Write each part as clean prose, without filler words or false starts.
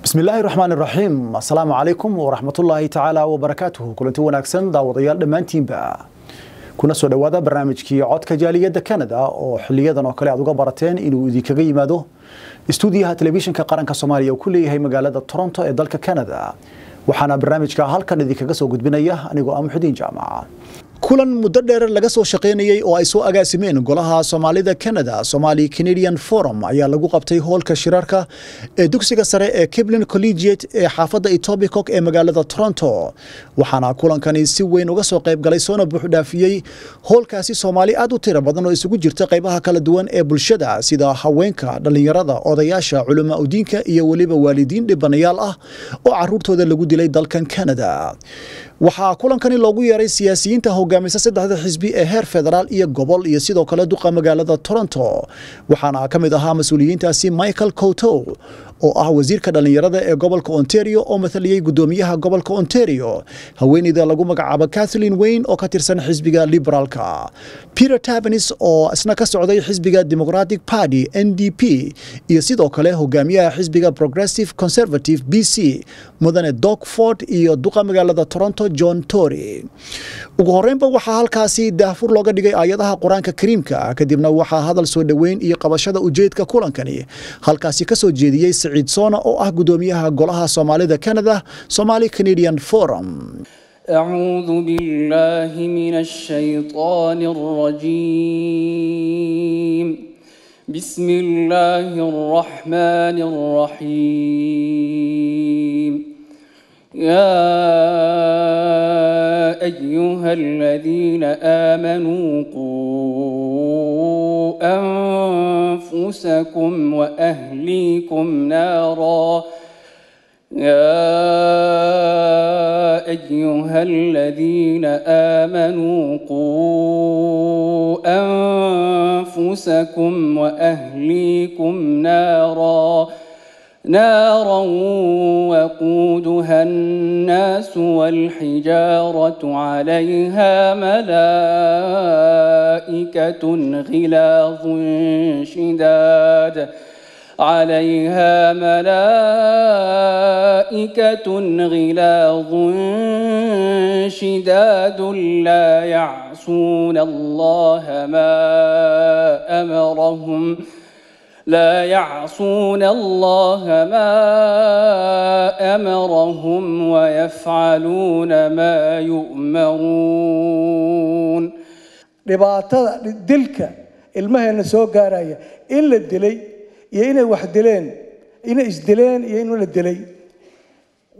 بسم الله الرحمن الرحيم السلام عليكم ورحمة الله تعالى وبركاته كلنتي wanaagsan daawadayaal dhamaantiinba kuna soo dhawaada barnaamijkii codka jaaliyada Canada oo xiliyadan oo kale aad uga barateen inuu idinkaga yimaado istuudiyaha telefishinka qaranka Soomaaliya oo ku leeyahay magaalada Toronto ee dalka Canada waxaana barnaamijka halkan idinkaga soo gudbinaya anigoo ah Muxudiin Jaamac kulan muddo dheer laga soo shaqeynayay oo ay soo agaasimeen Golaha Soomaalida Canada Somali Canadian Forum ayaa lagu qabtay hoolka shirarka ee dugsiga sare ee Kiblin Collegiate ee xaafadda Etobicoke ee magaalada Toronto waxaana kulankani si weyn uga soo qayb galay soona buux dhaafiyay hoolkaasi Soomaali aad u tiro badan oo isugu jirta qaybaha kala duwan ee bulshada sida haweenka dhalinyarada odayaasha culimo diinka iyo waliba waalidiin dhibanayaal ah oo caruurtooda lagu dilay dalkan Canada waxaa kulankani loogu yeeray siyaasiyiinta hogaamisa saddexda xisbi ee heer federaal iyo gobol iyo sidoo kale duqa magaalada Toronto waxaana ka mid ahaa mas'uuliyiintaasi Michael Couto oo ah wasiirka dhalinyarada ee gobolka Ontario oo mathaliyay gudoomiyaha gobolka Ontario haweeneyda lagu magacaabo Kathleen Wayne oo ka tirsan xisbiga liberaalka Peter Tabanis oo isna ka socday xisbiga Democratic Party NDP iyo sidoo kale hogaamiyaha xisbiga Progressive Conservative BC mudane Doug Ford iyo duqa magaalada Toronto John Tory ugu horeynba waxaa halkaasi daahfur looga dhigay aayadaha Quraanka Kariimka kadibna waxaa hadal soo dhaweyn iyo qabashada ujeedka kulankani halkaasi ka soo jeediyay Saciid Soona oo ah gudoomiyaha Golaha Soomaalida Canada Somali Canadian Forum أعوذ بالله من الشيطان الرجيم بسم الله الرحمن الرحيم يا أيها الذين آمنوا قوا أنفسكم وأهليكم نارا يا أيها الذين آمنوا قوا أنفسكم وأهليكم نارا وقودها الناس والحجارة عليها ملائكة غلاظ شداد لا يعصون الله ما أمرهم ويفعلون ما يؤمرون dhibaatada dilka ilmaheena soo gaaraya in la dilay iyo inay wax dileen inay isdileen iyo in la dilay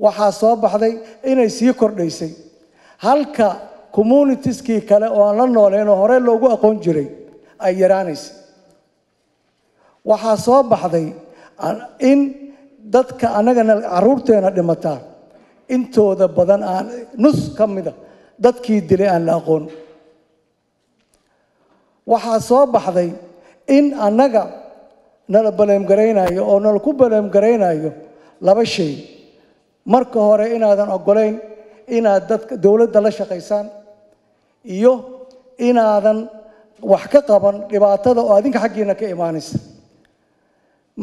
waxa soo baxday inay sii kordhaysay halka communitieskii kale oo aan la nooleen oo hore loogu aqoon jiray ay yaraanaysay waxa soo baxday in dadka anagana caruurteena dhimata intooda badan aan nus kamida dadkii dilay aan la aqoon waxa soo baxday in anaga nala baleem gareynayo oo nala ku baleem gareynayo laba shay marka hore inaadan ogoleyn inaad dadka dawladda la shaqeysaan iyo inaadan wax ka qaban dhibaatada oo adinka xaqiina ka iimaanaysa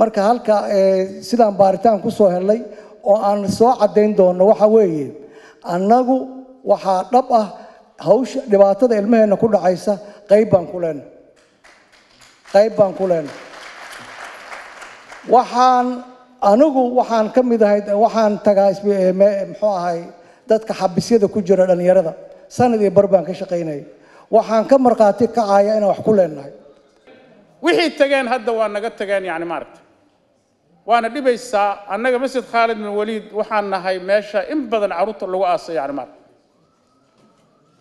marka halka sidaan baaritaan ku soo helay oo aan soo cadeyn doono waxa weeye annagu waxa dhab ah hawsha dhibaatada ilmaheena ku dhacaysa qayb baan ku leenahay waxaan ka mid ahay waxaan tagaa muxuu ahay dadka xabisyada ku jira dhalinyarada sanadii bar baan ka shaqeynay waxaan ka marqaati kacaya inaan wax ku leenahay wixii tageen hadda waa naga tageen yani maaragtay waana dhibaysaa annaga masjid Khalid bin Waliid waxaan nahay meesha in badan caruurta lagu aasay yani maaragtay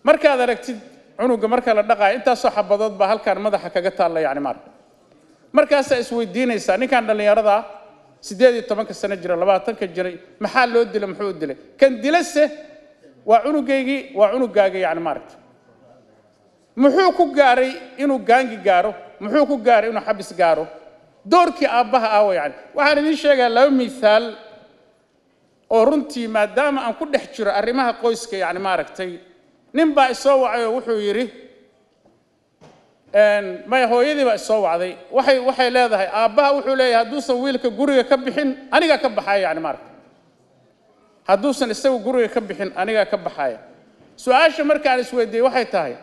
markaad aragtid cunuga marka la dhaqay intaas soo xabadood ba halkaan madaxa kaga taala yani maaragtay markaas ay isweydiinaysaa ninkan dhalinyarada 18 sano jira 20 jiray maxaa loo dilay muxuu dilay kan dilase waa cunugayga yani maaragtay muxuu ku gaaray inuu gaangi gaaro muxuu ku gaaray inuu xabis gaaro doorkii aabaha ah yani waxaan idin sheegaa laba misaal oo runtii maadaama aan ku dhex jiro arrimaha qoyska yani maaragtay nin baa isoo wacay oo wuxuu yiri ما هويدي بقى سو عضي وحي leedahay aabaha wuxuu leeyahay hadduu san wiilka guriga ka bixin aniga ka baxay yani marka hadduusan isagu guriga ka bixin aniga ka baxaya su'aasha markaan isweydiiyay waxay tahay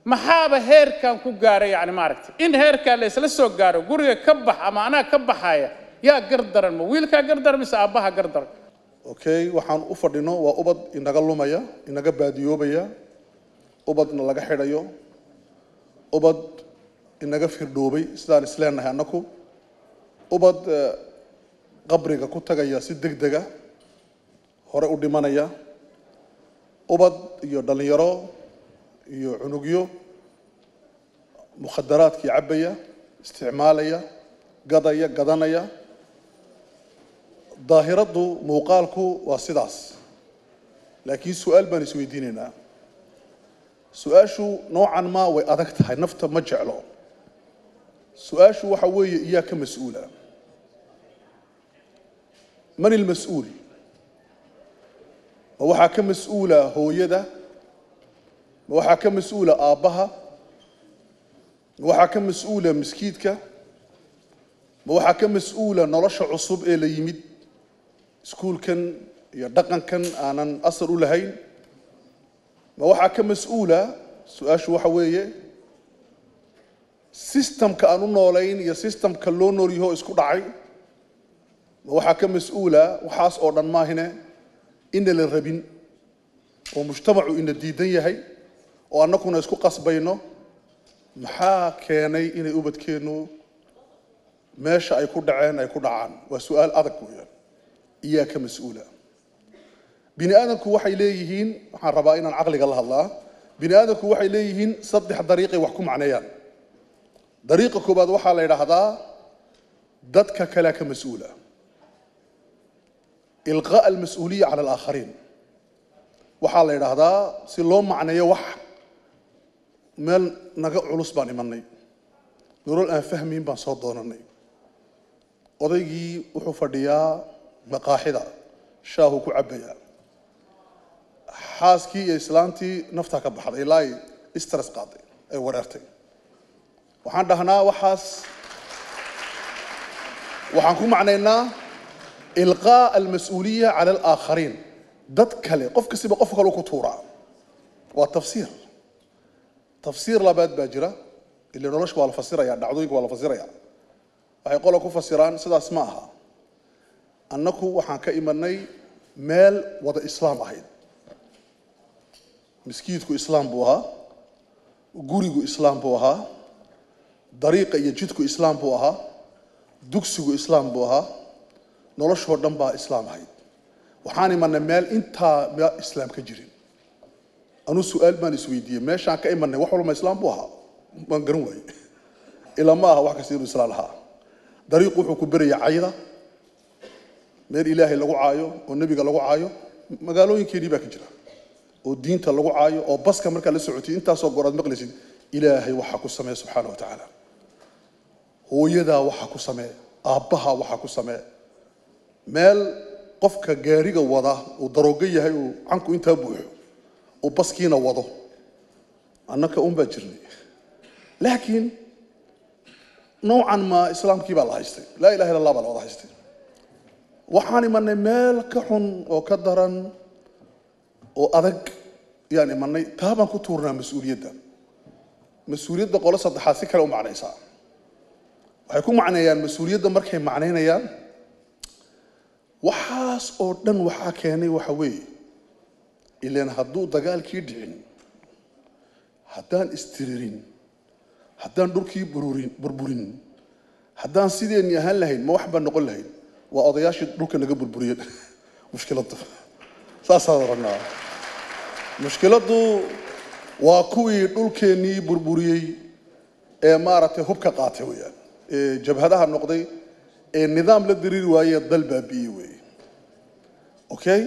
maxaaba heerkan ku gaaray yani maaragtay in heerkan la isla soo gaaro guriga ka bax ama anaa ka baxaya yaa gardaran ma wiilkaa gardaran mise aabbaha gardaran okay waxaan u fadhino waa ubad inaga lumaya inaga baadiyoobaya ubadna laga xidhayo ubad inaga firdhoobay sidaan isleenahay annaku ubad qabriga ku tagaya si degdega hore u dhimanaya ubad iyo dhalinyaro iyo cunugyo mukhadaraadkii cabaya isticmaalaya gadaya gadanaya daahiradu muuqaalku waa sidaas laakiin su'aal baan isweydiinaynaa su'aashu noocan ma way adag tahay nafta ma jeclo su'aashu waxa weeye iyaa ka mas'uula man المسؤول ma waxaa ka mas'uula hooyada ma waxaa ka mas'uula aabbaha ma waxaa ka mas'uula miskiidka ma waxaa ka mas'uula nolosha cusub ee la yimid iskuulkan iyo dhaqankan aanan asal u lahayn ma waxaa ka mas'uula su'aashu waxa weeye systemka aan u noolayn iyo systemka loo nool yahay oo isku dhacay ma waxaa ka mas'uula waxaas oo dhan maahine in la rabin oo mujtamacu ina diidan yahay oo annaguna isku qasbayno maxaa keenay inay ubadkeenu meesha ay ku dhaceen ay ku dhacaan waa su'aal adag weeyaan iyaa ka mas'uula bini aadamku waxay leeyihiin waxaan rabaa inaan caqliga la hadlaa bini aadamku waxay leeyihiin saddex dariiqay wax ku macneeyaan dariiqa koobaad waxaa la yidhaahdaa dadka kale ka mas'uula إلغاء المسؤولية على الآخرين وحال هذا سلو معنى وح مال نجا علوس باني مني نقول أنا فهمين بان صدقني وضيجي وحفرديا مقاحدة شاهو كعبيا حاسكي إسلامتي نفتك بحر إلاي استرس قاضي أي وررتي وحن دهنا وحاس وحنكون معنينا إلغاء المسؤولية على الآخرين ضد كله قف كسب قف كله كتورة والتفسير تفسير لباد باجرة اللي نرش ولا فسيرة يعني دعويك ولا فسيرة يعني هيقول لك فسيران سيدا اسمعها أنكو وحنك إيماني مال وضع إسلام أهيد مسكيتكو إسلام بوها وجوريكو إسلام بوها طريقة يجدكو إسلام بوها دكسكو إسلام بوها noloshoo dhan baa islaam ahayd waxaan imanay meel intaa islaam ka jirin anu su'aal baan isweydiiyay meeshaan ka imanay wax walba islaam buu ahaa waan garan waayay ila ma aha wax kasta inuu islaam lahaa dariiq wuxuu ku baraya cayda meel ilaahay lagu caayo oo nabiga lagu caayo magaalooyinkeedii baa ka jira oo diinta lagu caayo oo baska marka la socotay intaasoo goorad maqlaysid ilaahay waxa ku sameeyo subxaanahu wa ta'ala hooyada waxa ku sameeyo aabbaha waxa ku sameeyo meel qofka gaariga wada oo darooga yahay oo canku inta buuxo oo baskiina wado annaka baa jirnay laakiin noocan ma islaamkii baa la haystay laa ilaaha illa allah baa la wada haystay waxaan imanay meel ka xun oo ka daran oo adag yaan imanay taabaan ku tuurnaa mas-uuliyadda qolo saddexaad si kale u macnaysaa waxay ku macneeyaan mas-uuliyadda markay macnaynayaan waxaas oo dhan waxaa keenay waxa weeye ilaan hadduu dagaalkii dhicin haddaan istiririn haddaan dhulkii burburin haddaan sideenni ahaan lahayn ma wax baan noqon lahayn waa odayaashii dhulka naga burburiyeen mushkiladdu saasaan oranaa mushkiladdu waa kuwii dhulkeennii burburiyey ee maaragtay hubka qaatay weeyaan ee jabhadaha noqday ee nidaam la diriiri waayee dal baabi'iyey weeye okay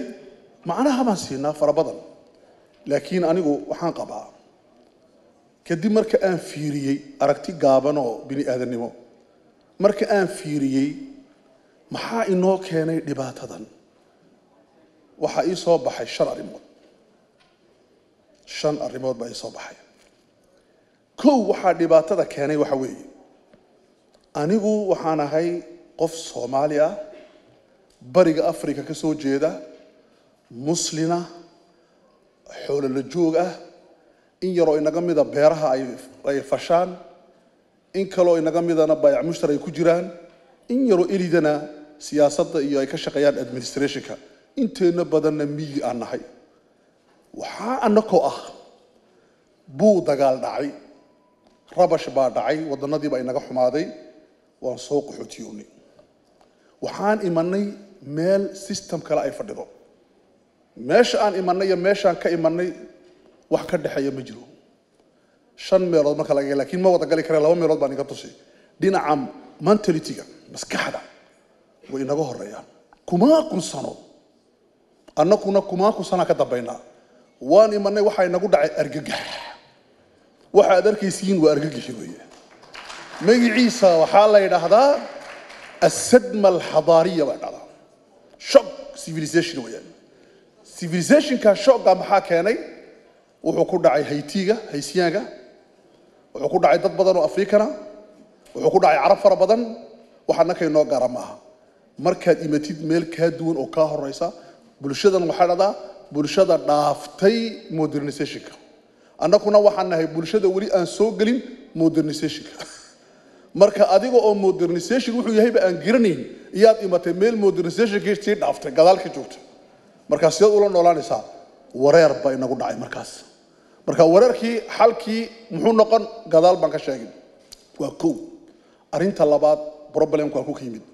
macnaha baan siinaa fara badan laakiin anigu waxaan qabaa kadib marka aan fiiriyey aragti gaaban oo bini aadannimo marka aan fiiriyey maxaa inoo keenay dhibaatadan waxaa ii soo baxay 5 arrimood 5 arrimood baa ii soo baxay kow waxaa dhibaatada keenay waxa weeye anigu waxaan ahay qof Soomaali ah bariga Afrika ka soo jeeda muslina xoolo la joog ah in yaroo inaga mida beeraha ay fashaan in kaloo inaga midana baayac mushtari ay ku jiraan in yaroo elidana siyaasadda iyo ay ka shaqeeyaan administrationka inteena badanna miyi aan nahay waxaa annakoo ah buu dagaal dhacay rabash baa dhacay wadannadii baa inaga xumaaday waan soo qaxootiyoonay waxaan imanay meel system kale ay fadhido meesha aan imanay iyo meeshaan ka imanay wax ka dhaxeeya ma jiro 5 meelood marka laga laakiin ma wada gali kare 2 meelood baan iga tusay dhinaca mentalityga maskaxda way inaga horeeyaan kuma kunsano annakuna kuma kunsana ka dambaynaa waan imanay waxa inagu dhacay argagax waxa aad arkaysiin waa argagax weeye magaciisa waxa la yiraahdaa الصدمة الحضارية بعدها shock civilization ويان civilization كشوك قام حاكيني وحكون داعي هيتيجا هيسياجا وحكون داعي ضد بدن أفريقيا وحكون داعي عرب فرا بدن وحنا كينو قرمها مركز إمتيد ميل كادون أو كاه الرئيسة بلشدة المحررة بلشدة نافتي مودرنيزيشن أنا كنا وحنا هي بلشدة ولي أن سوقلين مودرنيزيشن marka adiga oo modernization wuxuu yahay ba aan garaneyn iyaad imatay meel modernization geestii dhaaftay gadaalka joogto marka sidoo ula noolaanaysa wareer ba inagu dhacay marka wareerkii xalkii muxuu noqon gadaal baan ka sheegay waa koow arinta labaad problemku ku yimid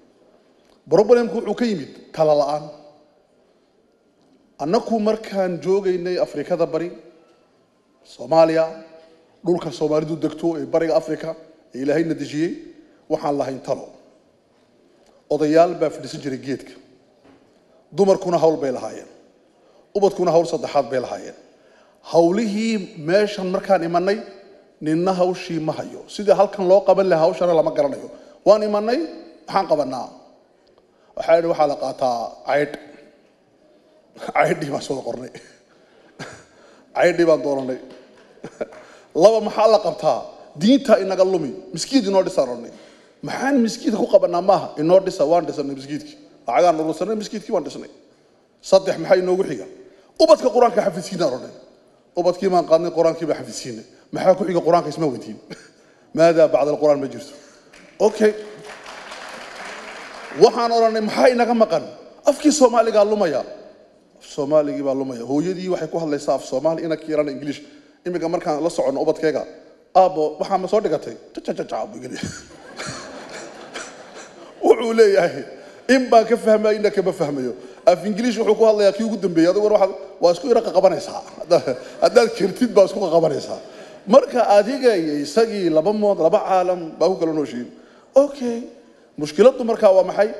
problemku wuxuu ka yimid kala la'aan annaku markaan joogaynay Afrikada bari Soomaaliya dhulka Soomaalidu degto ee bariga Afrika إلهي نتيجي وحنا الله ينطلق odayaal baa fadhiisan jiray geedka dumarkuna hawl bay lahaayeen ubadkuna hawl saddexaad bay lahaayeen hawlihii meeshan markaan imanay ninna hawshii ma hayo sida halkan loo qaban lahaa hawshana lama garanayo waan imanay waxaan qabanaa waxa la qaataa caydhi ma soo qornay caydhi baan dooranay laba maxaa la qabtaa diinta inaga lumi miskiid inoo dhisaronay maxaan miskiid ku qabanaa maaha inoo dhisa waan dhisanay miskiidkii lacagaan urursanay miskiidkii waan dhisnay saddex maxay inoogu xiga ubadka quraanka xafidsiina oranay ubadkii maan qaadnay quraankii baa xafidsiinay maxaa ku xiga quraanka isma weydiin maada bacda alquraan ma jirto okay waxaan oranay maxay inaga maqan afkii Soomaaliga lumaya Soomaaligii baa lumaya hooyadii waxay ku hadlaysaa af Soomaali ina kiiran English imika markaan la socono ubadkayga abo waxa ma soo dhigatay buu geli wuxuu leeyahay in baan ka fahmay inta ka fahmayo af English wuxuu ku hadlayaa kii ugu dambeeyay adigu waa isku iraqa qabanaysaa hadaad kirtid baa isku qabanaysaa marka adiga isagii laba caalam baa ku kala nooshiin okay mushkiladu marka waa maxay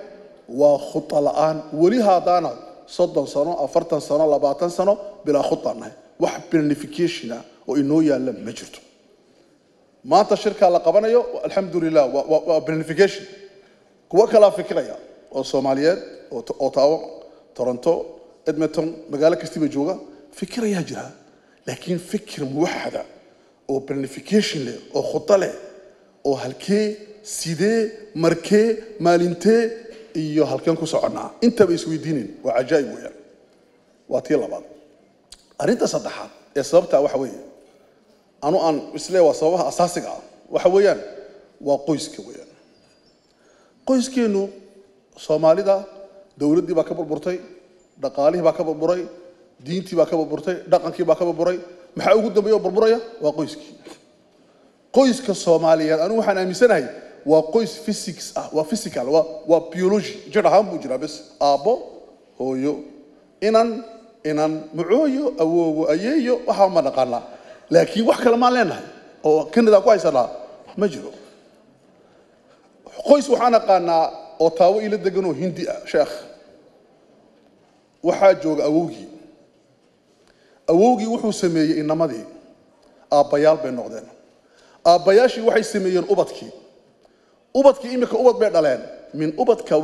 waa khutta la'aan wali haadana 30 sano 40 sano 20 sano bila khutta wax planification oo inoo yaala ma jirto maanta shirka la qabanayo alxamdulillah waa planification kuwa kala fikraya oo Soomaaliyeed oo Ottawa Toronto Edmonton magaalo kastiba jooga fikraya jira laakiin fikir muwaxada oo planification leh oo khutta leh oo halkee sidee markee maalintee iyo halkan ku soconaa inta bay isweydiineen waa ajaayib weeyaan waa tii labaad arinta saddexaad ee sababta waxa weeye anu aan islee waa sababaha asaasiga ah waxa weeyaan waa qoyska weeyaan qoyskeenu Soomaalida dawladdii baa ka burburtay dhaqaalihii baa ka burburay diintii baa ka burburtay dhaqankii baa ka burburay maxaa ugu dambeeyo burburaya waa qoyskii qoyska Soomaaliyeed anu waxaan aaminsanahay waa qoys physics ah waa physical waa biology jir ahaan buu jiraa bas aabo hooyo inan mucooyo awoowo ayeeyo waxa ma dhaqana laakiin wax kale ma leenahay oo kanada ku haysanaa ma jiro qoys waxaan aqaanaa oo taawo ila degan oo hindi ah sheekh waxa jooga awowgii wuxuu sameeyay inamadii aabayaal bay noqdeen aabayaashii waxay sameeyeen ubadkii imika ubad bay dhaleen min ubadka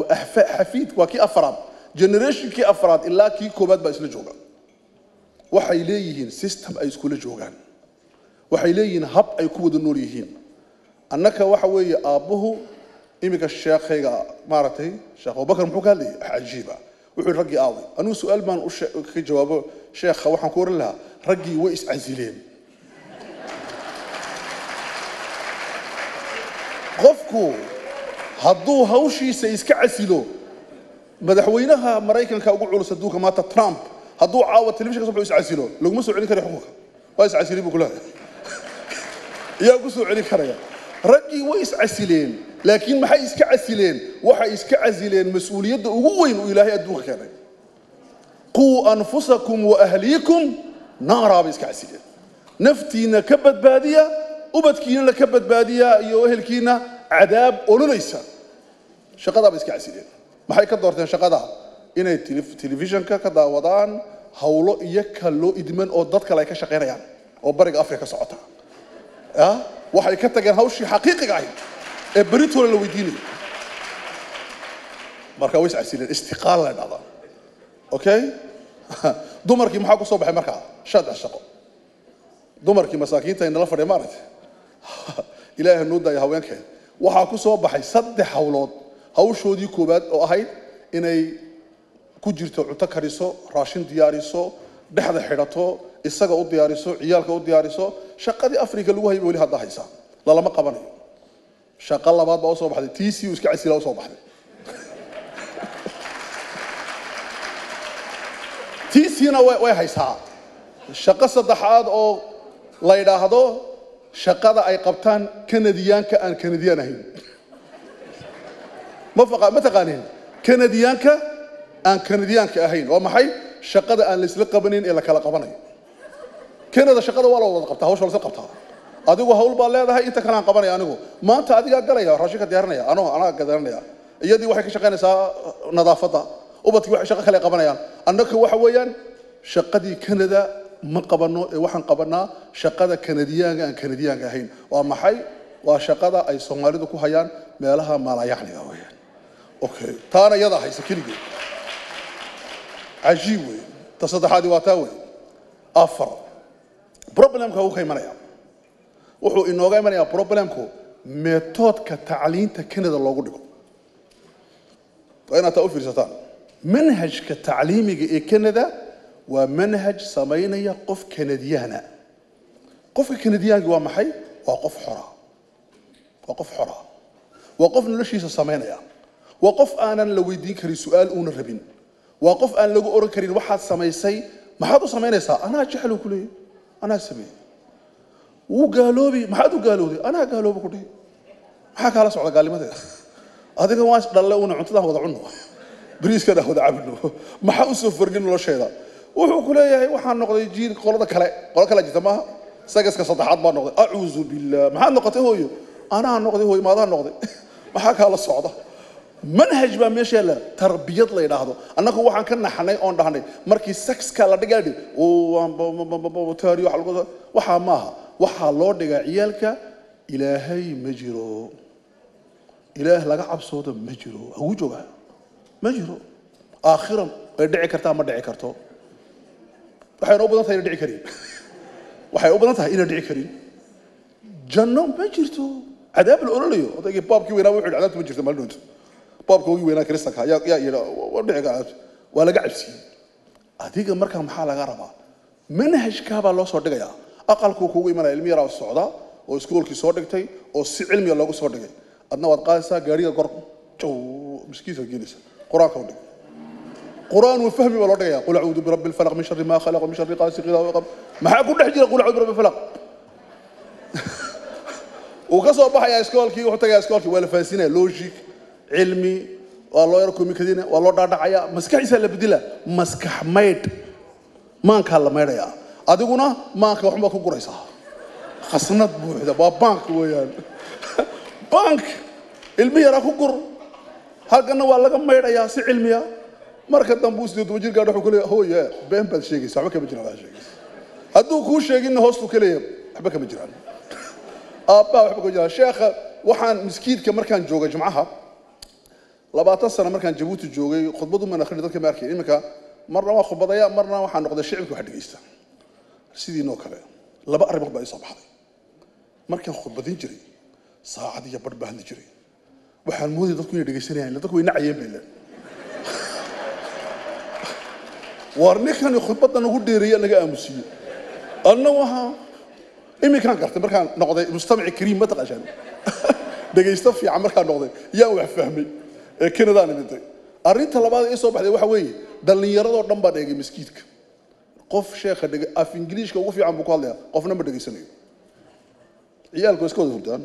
xafiid waa kii afraad generation kii afraad ilaa kii koobaad baa isla jooga waxay leeyihiin system ay isku la joogaan waxay leeyihiin hab ay ku wada nool yihiin annaka waxa weeye aabuhu imika sheekhayga maartay sheekh Abubakar muxuu ka hadlayay ajiiba wuxuu ragii aaday anuu su'aal baan u ka jawaabo sheekha waxaan ku oran lahaa ragii way is casileen qofku hadduu hawshiisa iska casilo madaxweynaha Mareykanka ugu culus adduunka maanta Trump hadduu caawa telefishinka soo is casilo laguma soo celin karo xukunka waa is casili buu kulaha yaa ku soo celin karaya ragii way is casileen laakiin maxay iska casileen waxay iska casileen mas'uuliyadda ugu weyn oo Ilaahay adduunka keenay qu anfusakum wa ahliikum naara bay iska casileen naftiina ka badbaadiya ubadkiina ka badbaadiya iyo ehelkiina cadaab ololaysa shaqada bay iska casileen maxay ka doorteen shaqada inay telefishinka ka daawadaan hawlo iyo kalo idman oo dad kale ay ka shaqeynayaan oo bariga Afrika socota waxay ka tageen hawshii xaqiiqiga ah ee baritoole la weydiinay marka way iscasileen istiqaal la dhada okay dumarkii maxaa ku soo baxay marka shaqo shaqo dumarkii masaakiinta in la fadhiyo maartay ilaahay noo daaya haweenkeen waxa ku soo baxay 3 hawlood hawshoodii koobaad oo ahayd inay ku jirto cunto kariso raashin diyaariso dhexda xidhato isaga u diyaariso ciyaalka u diyaariso shaqadii Afrika lagu hayay wali hadda haysa la lama qabanayo shaqo labaad baa soo baxday TC iska casila soo baxday TC-na way haysaa shaqo saddexaad oo la yiraahdo shaqada ay qabtaan Kanadiyaanka aan Kanadiyaan ahayn ma taqaaniin Kanadiyaanka aan Kanadiyaanka ahayn waa maxay shaqada aan la isla qabanin ee la kala qabanayo Kanada shaqada waa la wada qabtaa hawsha la qabtaa adigu hawl baa leedahay inta kala qabanaya anigu maanta adiga galaya raashinka diyaarinaya anaa gadaranaya iyadii waxay ka shaqeynaysaa nadaafada ubadkii waxay shaqo kale qabanayaan annaka waxa weeyaan shaqadii Kanada ma qabano ee waxaan qabanaa shaqada Kanadiyaanka aan Kanadiyaanka ahayn waa maxay waa shaqada ay Soomaalidu ku hayaan meelaha maalayacniga weeyaan okay taana yada haysa kaliya عجيب وي تصدق هذه واتاوي أفر بروبلم كهو كي منايا وحو إنه جاي منايا بروبلم كهو ميثود كتعليم تكندا الله قدكم وأنا تقول في ستان منهج كتعليمي كندا ومنهج سمينا يقف كنديانا قف كنديان جوا محي وقف حرا وقف حرا وقف نلشي سمينا وقف أنا لو يديك السؤال ونربين وقف أن لو أورك كريم واحد سميسي ما حد سمينيسا أنا جحلو كله أنا سمي وقالوا بي ما حد قالوا لي أنا قالوا بكله ما حد قال سؤال قال لي ماذا هذا كان واش ضلوا عنده وضعنه بريس كده هو دعبله ما حد سفر جن ولا شيء ذا وهو كله يا وحنا نقضي يجين قلنا كلا جتمها سجس كصدحات ما نقضي أعوذ بالله ما حد نقضي هو أنا نقضي هو ما ذا نقضي ما حد قال الصعدة منهج ما ماشي لا تربية لا يلاحظوا أنا هو وحنا كنا حناي أون دهني مركي سكس كلا دقادي وتاريو حلقة وحا ماها وحا لور دقا عيالك إلهي مجرو إله لقى عبصوت مجرو هو جوها مجرو آخرا يدعي كرتا ما دعي كرتو وحي ربنا ثاني يدعي كريم وحي ربنا ثاني يدعي كريم جنة مجرتو عذاب الأوليو هذا بابك وين أروح العذاب مجرتو مالنود بابك وين كريستك يا ودعي قاعد ولا قاعد سي هذيك مركز محل غربة منهج كابا الله صار دقيا أقل كوكوي من علمي راو السعودة أو سكول كي صار دقتي أو علمي الله صار دقي أدنى وقت قاسة قارية قرب جو مسكيسة جالسة قرآن كودي قرآن وفهمي ولا دقيا قل أعوذ برب الفلق من شر ما خلق ومن شر غاسق إذا وقب ما حكون حجي قل أعوذ برب الفلق وقصوا بحيا سكول كي وحتى يا سكول كي ولا فانسينه لوجيك علمي والله يركم كذينه والله داعية مسكح يسال بدله مسكح ميت ما نكلا ميت يا أديكونا ما كوحنا كوكوريسا خسنت بوحدة بانك ويان بانك علمي راح كوكور هل كنا والله كم ميت يا سي علمية مركز دمبوس دي توجير قاعد يقول هو يا بين بالشيء سامك بجرا هذا الشيء هدو كل شيء إنه هوستو كليه حبك بجرا أبا حبك بجرا شيخ وحن مسكين كمركان جوجا جمعها لبعض السنة مركان جبوت الجوجي خطبته من آخر ذلك ماركين إمك مرة ما خطبضيا مرة وحن نقد الشعب كواحد جيسته سيدي نوكله لا بقرب بقى يصبح هذا مركان خطبتين جري ساعة دي برد بهن جري وحن مودي تكون يدقيسني يعني لا تكون نعيم بيله warninkani khudbadan ugu dheereeya naga aamusiyo anna waxa imikan gartay markaan noqday mustamic kariim ma taqashan dhageysto fiican markaan noqday yaa wax fahmay ee Canada nimintay arinta labaad ee soo baxday waxa weeye dhalinyarada dhan baa dhagay miskiidka qof sheekha dhagay af ingiriiska ugu fiican buu ku hadlayaa qofna ma dhageysanayo ciyaalku iska wada hurdaan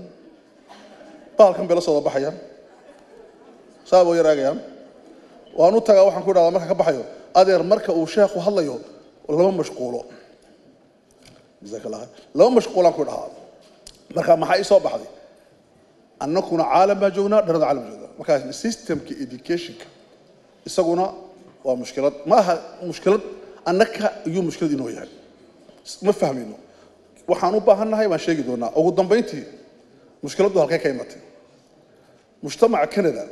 baalkan bela soo baxayaan saabo yaraagayaan waanu tagaa waxaan ku dhahdaa marka ka baxayo adeer marka uu sheekhu hadlayo lama mashquulo jazakallah lama mashquulan ku dhahaa marka maxay soo baxday annakuna caalam baa joognaa dharada caalam joognaa marka systemka educationka isaguna waa mushkilad ma aha mushkilad annaka iyo mushkilad inoo yahay ma fahmayno waxaan u baahanahay baan sheegi doonaa ugu dambeyntii mushkiladdu halkay ka imatay mujtamaca Canada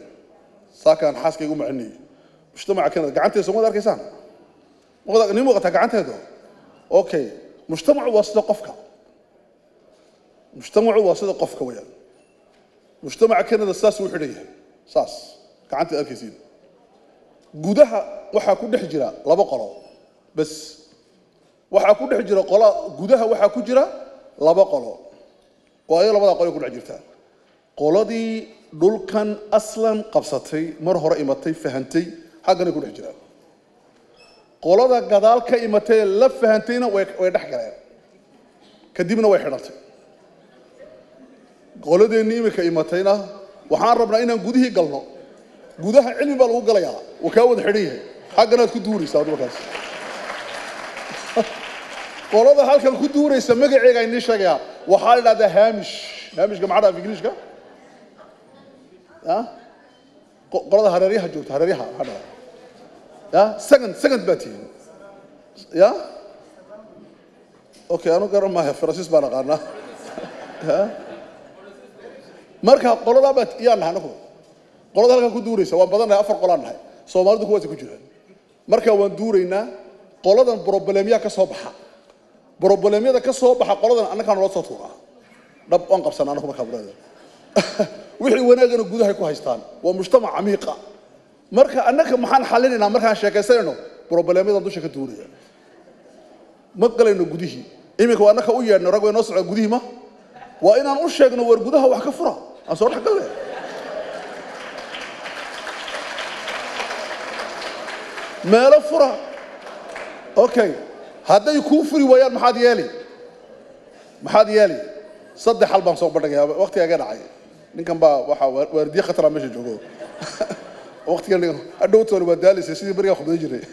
saakan xaaskaygu macnii mujtamaca Canada gacanteeda soo arkaysaan wada nin muuqata gacanteeda okay mujtamacu waa sida qofka mujtamacu waa sida qofka weeyaan mujtamaca Canada saas uu xidhayahay saas gacanteeda arkaysiin gudaha waxa ku dhex jira laba qolo bas waxa ku dhex jira qola gudaha waxa ku jira laba qolo waayo labada qolo ku dhex jirta qoladii dhulkan aslan qabsatay mar hore imatay fahantay xaqana ku dhex jira qolada gadaal ka imatay la fahantayna way dhex galeen kadibna way xidhatay qoladeennii imika imatayna waxaan rabnaa inaan gudihii galno gudaha cilmi baa lagu galayaa wakaa wada xidhan yahay xaqanaad ku duuraysaa markaas qolada halkan ku duuraysa magaceega ay sheegaya waxa la yiraahdaa haamishka macna af ingiriiska qolada hareeriyaha joogta hareeriyaha hada second bati okay anu garan ma Francis baan aqaana marka qolada baa iyaan nahay qolada halkan ku duuraysa waan badanahay afar qolaan nahay Soomaalidu kuwaas ku jiraan marka waan duuraynaa qoladan problemya ka soo baxa problemyada ka soo baxa qoladan annaka noo soo tuuraa dab aan qabsan anagu marka brother wixii wanaagana gudaha ku haystaan waa mujtamac amiiqa marka annaka maxaan xalinaynaa markaan sheekaysanayno problemyada dusha ka duuraya ma galayno gudihii imika annaka u yeedno rag way noo socda gudihii ma waa inaan u sheegno war gudaha wax ka fura aan soo dhex galnay meelo fura okay hadday ku furi waayaan maxaad yeeli saddex hal baan soo badhagayaa waqtiga dhacay ninkan baa waxa waardiye khatar meesha joogo waqtiga adhowtoon waa daalisay sidii bariga khudbada jiray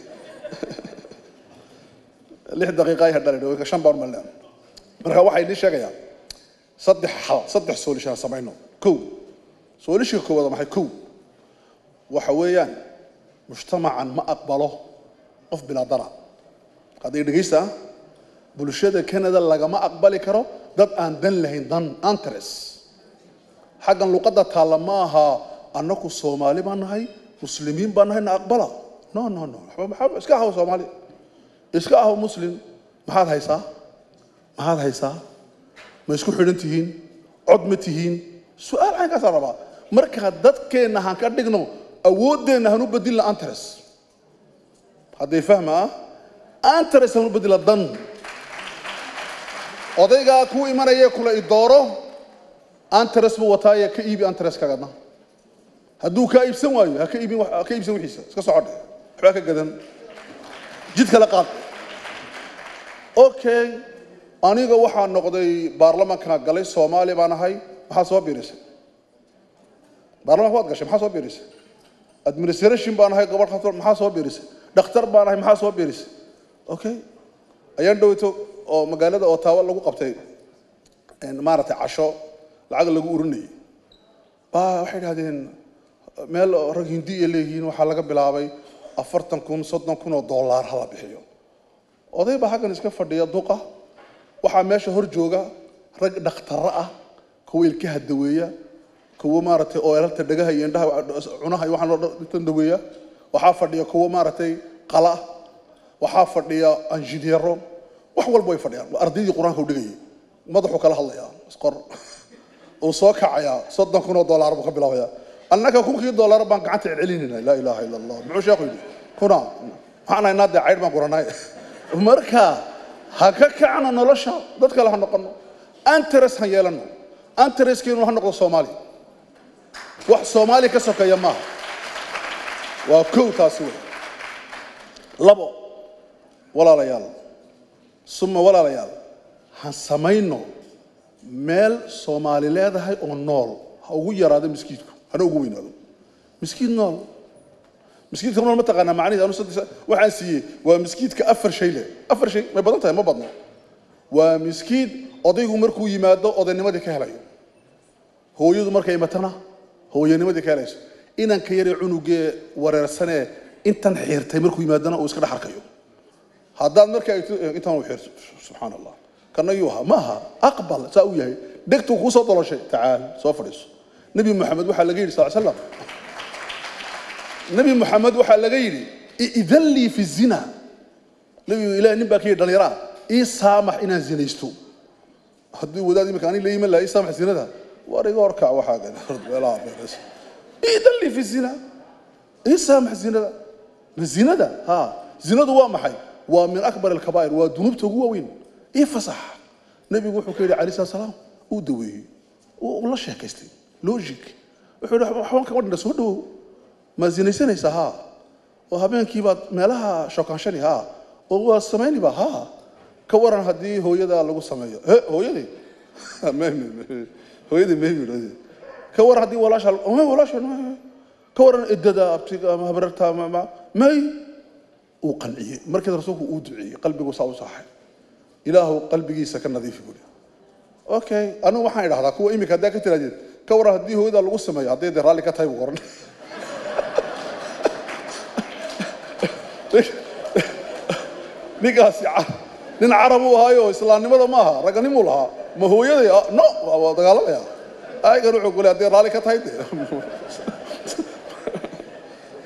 6 daqiiqo ay hadhalay oo ka 5 baan malnaa marka waxay idin sheegayaan saddex solution samayno solution koowada maxay waxa weeyaan mujtamacan ma aqbalo qof bila dara haddii dhageysta bulshada Canada lagama aqbali karo dad aan dan lahayn dan interest xaqan luqadda taala ma aha annaku Soomaali baan nahay muslimiin baan nahay na aqbala no waxba iska ahaw Soomaali iska ahaw muslim maxaad haysaa ma isku xidhan tihiin cod ma tihiin su'aal aan ka saraba marka dadkeena han ka dhigno awoodeena hanu badilna interest haddii fahmaa interest hanu badila dan odayga ku imanaya kula idooro interest buu wataaya ka iibi interest kagadna hadduu ka iibsan waayo ha ka iibsan wixiisa iska socodhe waxba ka gadan jid kala qaad okay aniga waxaan noqday baarlamaanka galay Soomaali baan ahay waxa soo biirisay baarlamaanka waad gashay maxaa soo biirisay administration baan ahay gobol khatar maxaa soo biirisay dhakhtar baan ahay maxaa soo biirisay okay ayaan dhaweyto oo magaalada Ottawa lagu qabtay maartay casho lacag lagu urinay waxay yiraahdeen meel rag hindi leeyihiin waxa laga bilaabay 40,000 30,000 oo dollar hala bixiyo oday baa hagan iska fadhiya duqa waxa meesha hor jooga rag dhakhtar ah kuwa ilkaha daweeya kuwa maartay oo yarta dhagaha iyo indhaha cunaha iyo waxaan loo daweeya waxa fadhiya kuwa maartay qala waxa fadhiya engineero wax walba way fadhiyaan ardaydii quraanka u dhigay madaxu kala hadlaya isqor oo soo kacaya 30,000 oo dollar buu ka bilaabaya annaka $1,000 baan gacanta celinayna la ilaaha illa allah muxuu sheekhu yiri kuna waxaan aynaa dee caydh baan quranay marka ha ka kacno nolosha dad kale ha noqono antares han yeelano antareskeenu ha noqdo Soomaali wax Soomaali ka sokeeya maaha waa kow taasi wey labo walaalayaal suma walaalayaal han samayno meel Soomaali leedahay oo nool ha ugu yaraado miskiidku hana ugu weynaado miskiid nool miskiidka nool ma taqaanaa macnaheedu anu waxaan siiyey waa miskiidka afar shay ma badan tahay ma badno waa miskiid odaygu markuu yimaado odaynimadii ka helayo hooyadu markay imatana hooyanimadii ka helayso inanka yar ee cunugee wareersanee intan xiirtay markuu yimaadana uu iska dhaxarkayo haddaad marka intan uu xiirto subxaan allah kanagii waha maaha aqbal saa u yahay dhegtuu kuu soo doloshay tacaal soo fadhiiso nabi maxamed waxaa laga yidhi sal slam nabi maxamed waxaa laga yidhi idan lii fi zina nabi ilaah nin baa ka yidhi dhallinyaraa ii saamax inaan zinaysto haddii wadaad imika ani la iman lahaa ii saamax zinada war iga horkac waxaa idan lii fi zina ii saamax zinada ma zinada ha zinadu waa maxay waa min akbar alkabaa'ir waa dunuubta ugu waaweyn ii fasax nabigu wuxuu ka yidhi calayhi salaatu salaam uu daweeyey uu la sheekaystay logic wuxuu yidhi waxbaan kama dhinna soo dhawow ma zinaysanaysaa haa oo habeenkii baad meelaha shokaanshani haa oo waa samayniba haa ka waran haddii hooyada lagu sameeyo hooyadii hooyadii meebi ka waran haddii walaasha ka waran idada abtiga ama habarta may uu qanciyey markii rasuulku uu duceeyey qalbigu saa u saaxay ilaahu qalbigiisa ka nadiifi guri okay anigu waxaan idhahdaa kuwa imika haddaa ka tiraadeen ka waran haddii hooyada lagu sameeyo haddii dee raalli ka tahay buu qoran ninkaasi nin carab uu ahaayo islaamnimada ma aha raganimuu lahaa ma hooyaday no waa dagaalamaya aygan wuxuu ku leeyahay haddii raalli ka tahay dee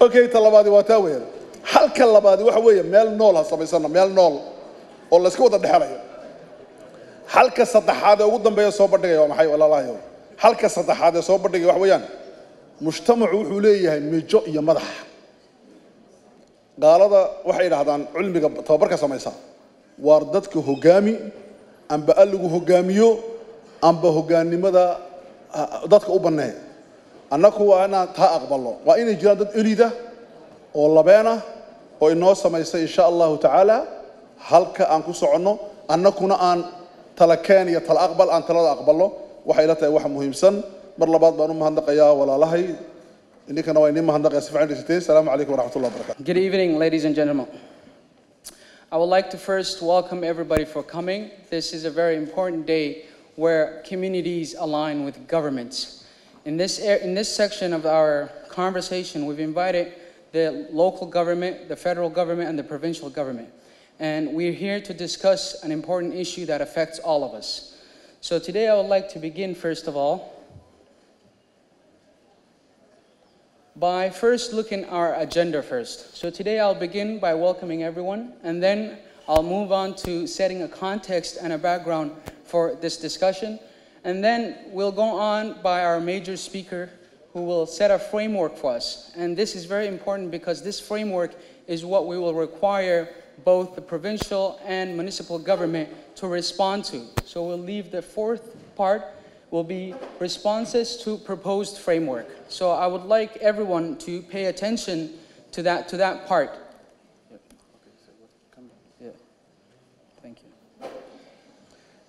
okay ta labaadi waa taa weeyaan halka labaadi waxa weeye meel nool ha samaysana meel nool oo la iska wada dhexelayo halka saddexaad ee ugu dambeeya soo bandhigaya waa maxay walaalahayo halka saddexaad ee soo bandhigaya wax weeyaan mujtamacu wuxuu leeyahay mijo iyo madax qaalada waxay yiraahdaan cilmiga tababarka samaysa waar dadka hogaami amba aligu hogaamiyo amba hogaanimada dadka u banee annaku waa inaan taa aqbalno waa inay jiraan dad erida oo labeena oo inoo samaysa insha allahu tacaala halka aan ku soconno annakuna aan tala keen iyo tala aqbal aan talada aqbalno waxay la tahay wax muhiimsan mar labaad baan u mahadnaqayaa walaalahay idinkana waa idin mahadnaqaya si fiican dhegeysateen salaamu calaykum waraxmatullahi wabarakaatu. Good evening, ladies and gentlemen. I would like to first welcome everybody for coming. This is a very important day where communities align with governments. In this section of our conversation, we've invited the local government, the federal government, and the provincial government. And we're here to discuss an important issue that affects all of us. So today I would like to begin, first of all, by first looking at our agenda first. So today I'll begin by welcoming everyone, and then I'll move on to setting a context and a background for this discussion. And then we'll go on by our major speaker, who will set a framework for us. And this is very important because this framework is what we will require both the provincial and municipal government to respond to. So we'll leave the fourth part will be responses to proposed framework. So I would like everyone to pay attention to that part. Yeah. Thank you.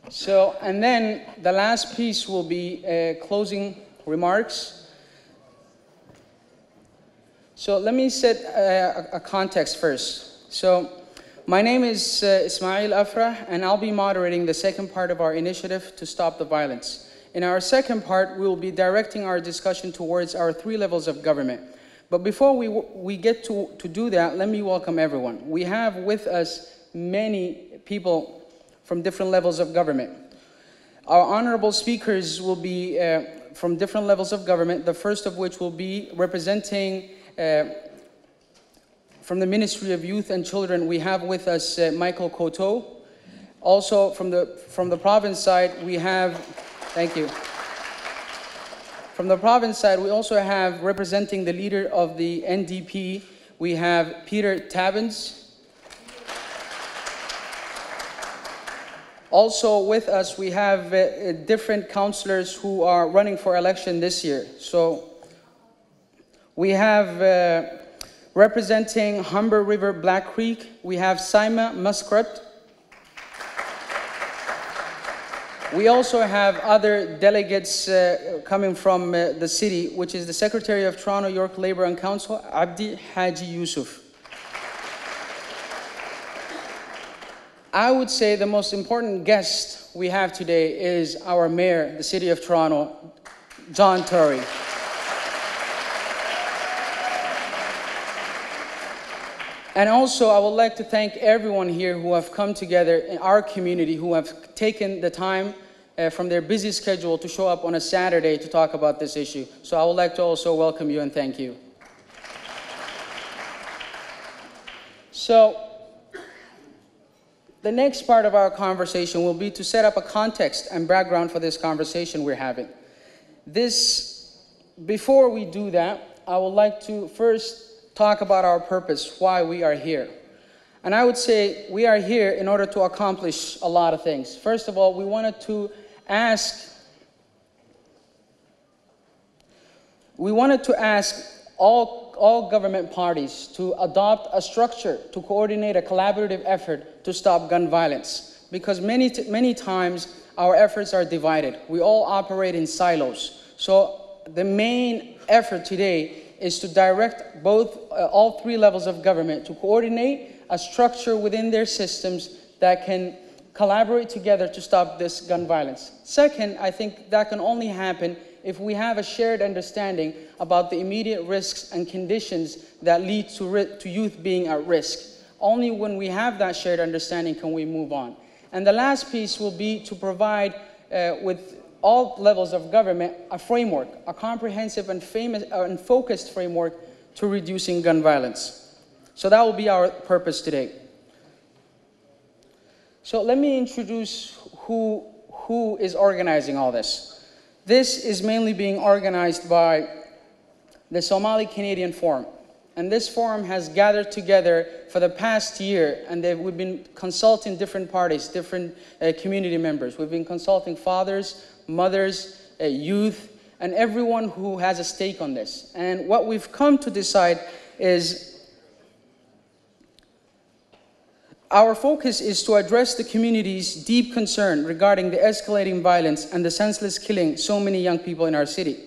So, and then the last piece will be closing remarks. So let me set a context first. So my name is Ismail Afrah, and I'll be moderating the second part of our initiative to stop the violence. In our second part, we will be directing our discussion towards our 3 levels of government. But before we get to do that, let me welcome everyone. We have with us many people from different levels of government. Our honorable speakers will be from different levels of government, the first of which will be representing from the Ministry of Youth and Children. We have with us Michael Koto. Also from the province side, we have, thank you. From the province side, we also have representing the leader of the NDP, we have Peter Tabbins. Also with us, we have different councillors who are running for election this year. So we have representing Humber River Black Creek, we have Saima Muskrat. We also have other delegates coming from the city, which is the Secretary of Toronto York Labour and Council, Abdi Haji Yusuf. I would say the most important guest we have today is our mayor, the City of Toronto, John Tory. And also, I would like to thank everyone here who have come together in our community, who have taken the time from their busy schedule to show up on a Saturday to talk about this issue. So I would like to also welcome you and thank you. So, the next part of our conversation will be to set up a context and background for this conversation we're having. Before we do that, I would like to first talk about our purpose, why we are here. And I would say we are here in order to accomplish a lot of things. First of all, we wanted to ask all government parties to adopt a structure to coordinate a collaborative effort to stop gun violence. Because many times our efforts are divided. We all operate in silos. So the main effort today is to direct all three levels of government to coordinate a structure within their systems that can collaborate together to stop this gun violence. Second, I think that can only happen if we have a shared understanding about the immediate risks and conditions that lead to youth being at risk. Only when we have that shared understanding can we move on. And the last piece will be to provide with all levels of government a framework, a comprehensive and focused framework to reducing gun violence. So that will be our purpose today. So let me introduce who is organizing all this. This is mainly being organized by the Somali Canadian Forum. And this forum has gathered together for the past year, and we've been consulting different parties, different community members. We've been consulting fathers, mothers, youth, and everyone who has a stake on this. And what we've come to decide is our focus is to address the community's deep concern regarding the escalating violence and the senseless killing so many young people in our city.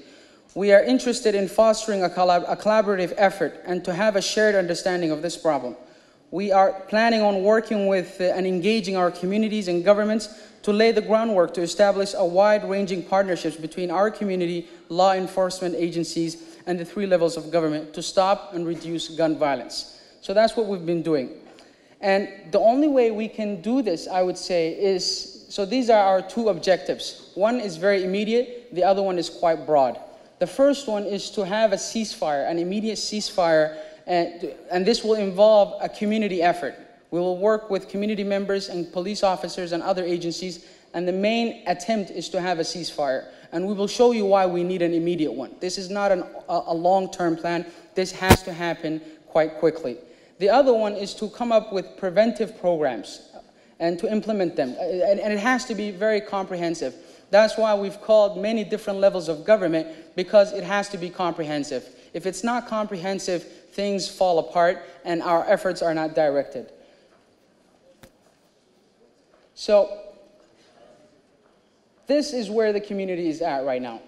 We are interested in fostering a collaborative effort and to have a shared understanding of this problem. We are planning on working with and engaging our communities and governments to lay the groundwork to establish a wide-ranging partnerships between our community, law enforcement agencies, and the three levels of government to stop and reduce gun violence. So that's what we've been doing. And the only way we can do this, I would say, is, so these are our two objectives. One is very immediate, the other one is quite broad. The first one is to have a ceasefire, an immediate ceasefire, and this will involve a community effort. We will work with community members and police officers and other agencies, and the main attempt is to have a ceasefire. And we will show you why we need an immediate one. This is not a long-term plan. This has to happen quite quickly. The other one is to come up with preventive programs and to implement them. And it has to be very comprehensive. That's why we've called many different levels of government, because it has to be comprehensive. If it's not comprehensive, things fall apart and our efforts are not directed. So, this is where the community is at right now.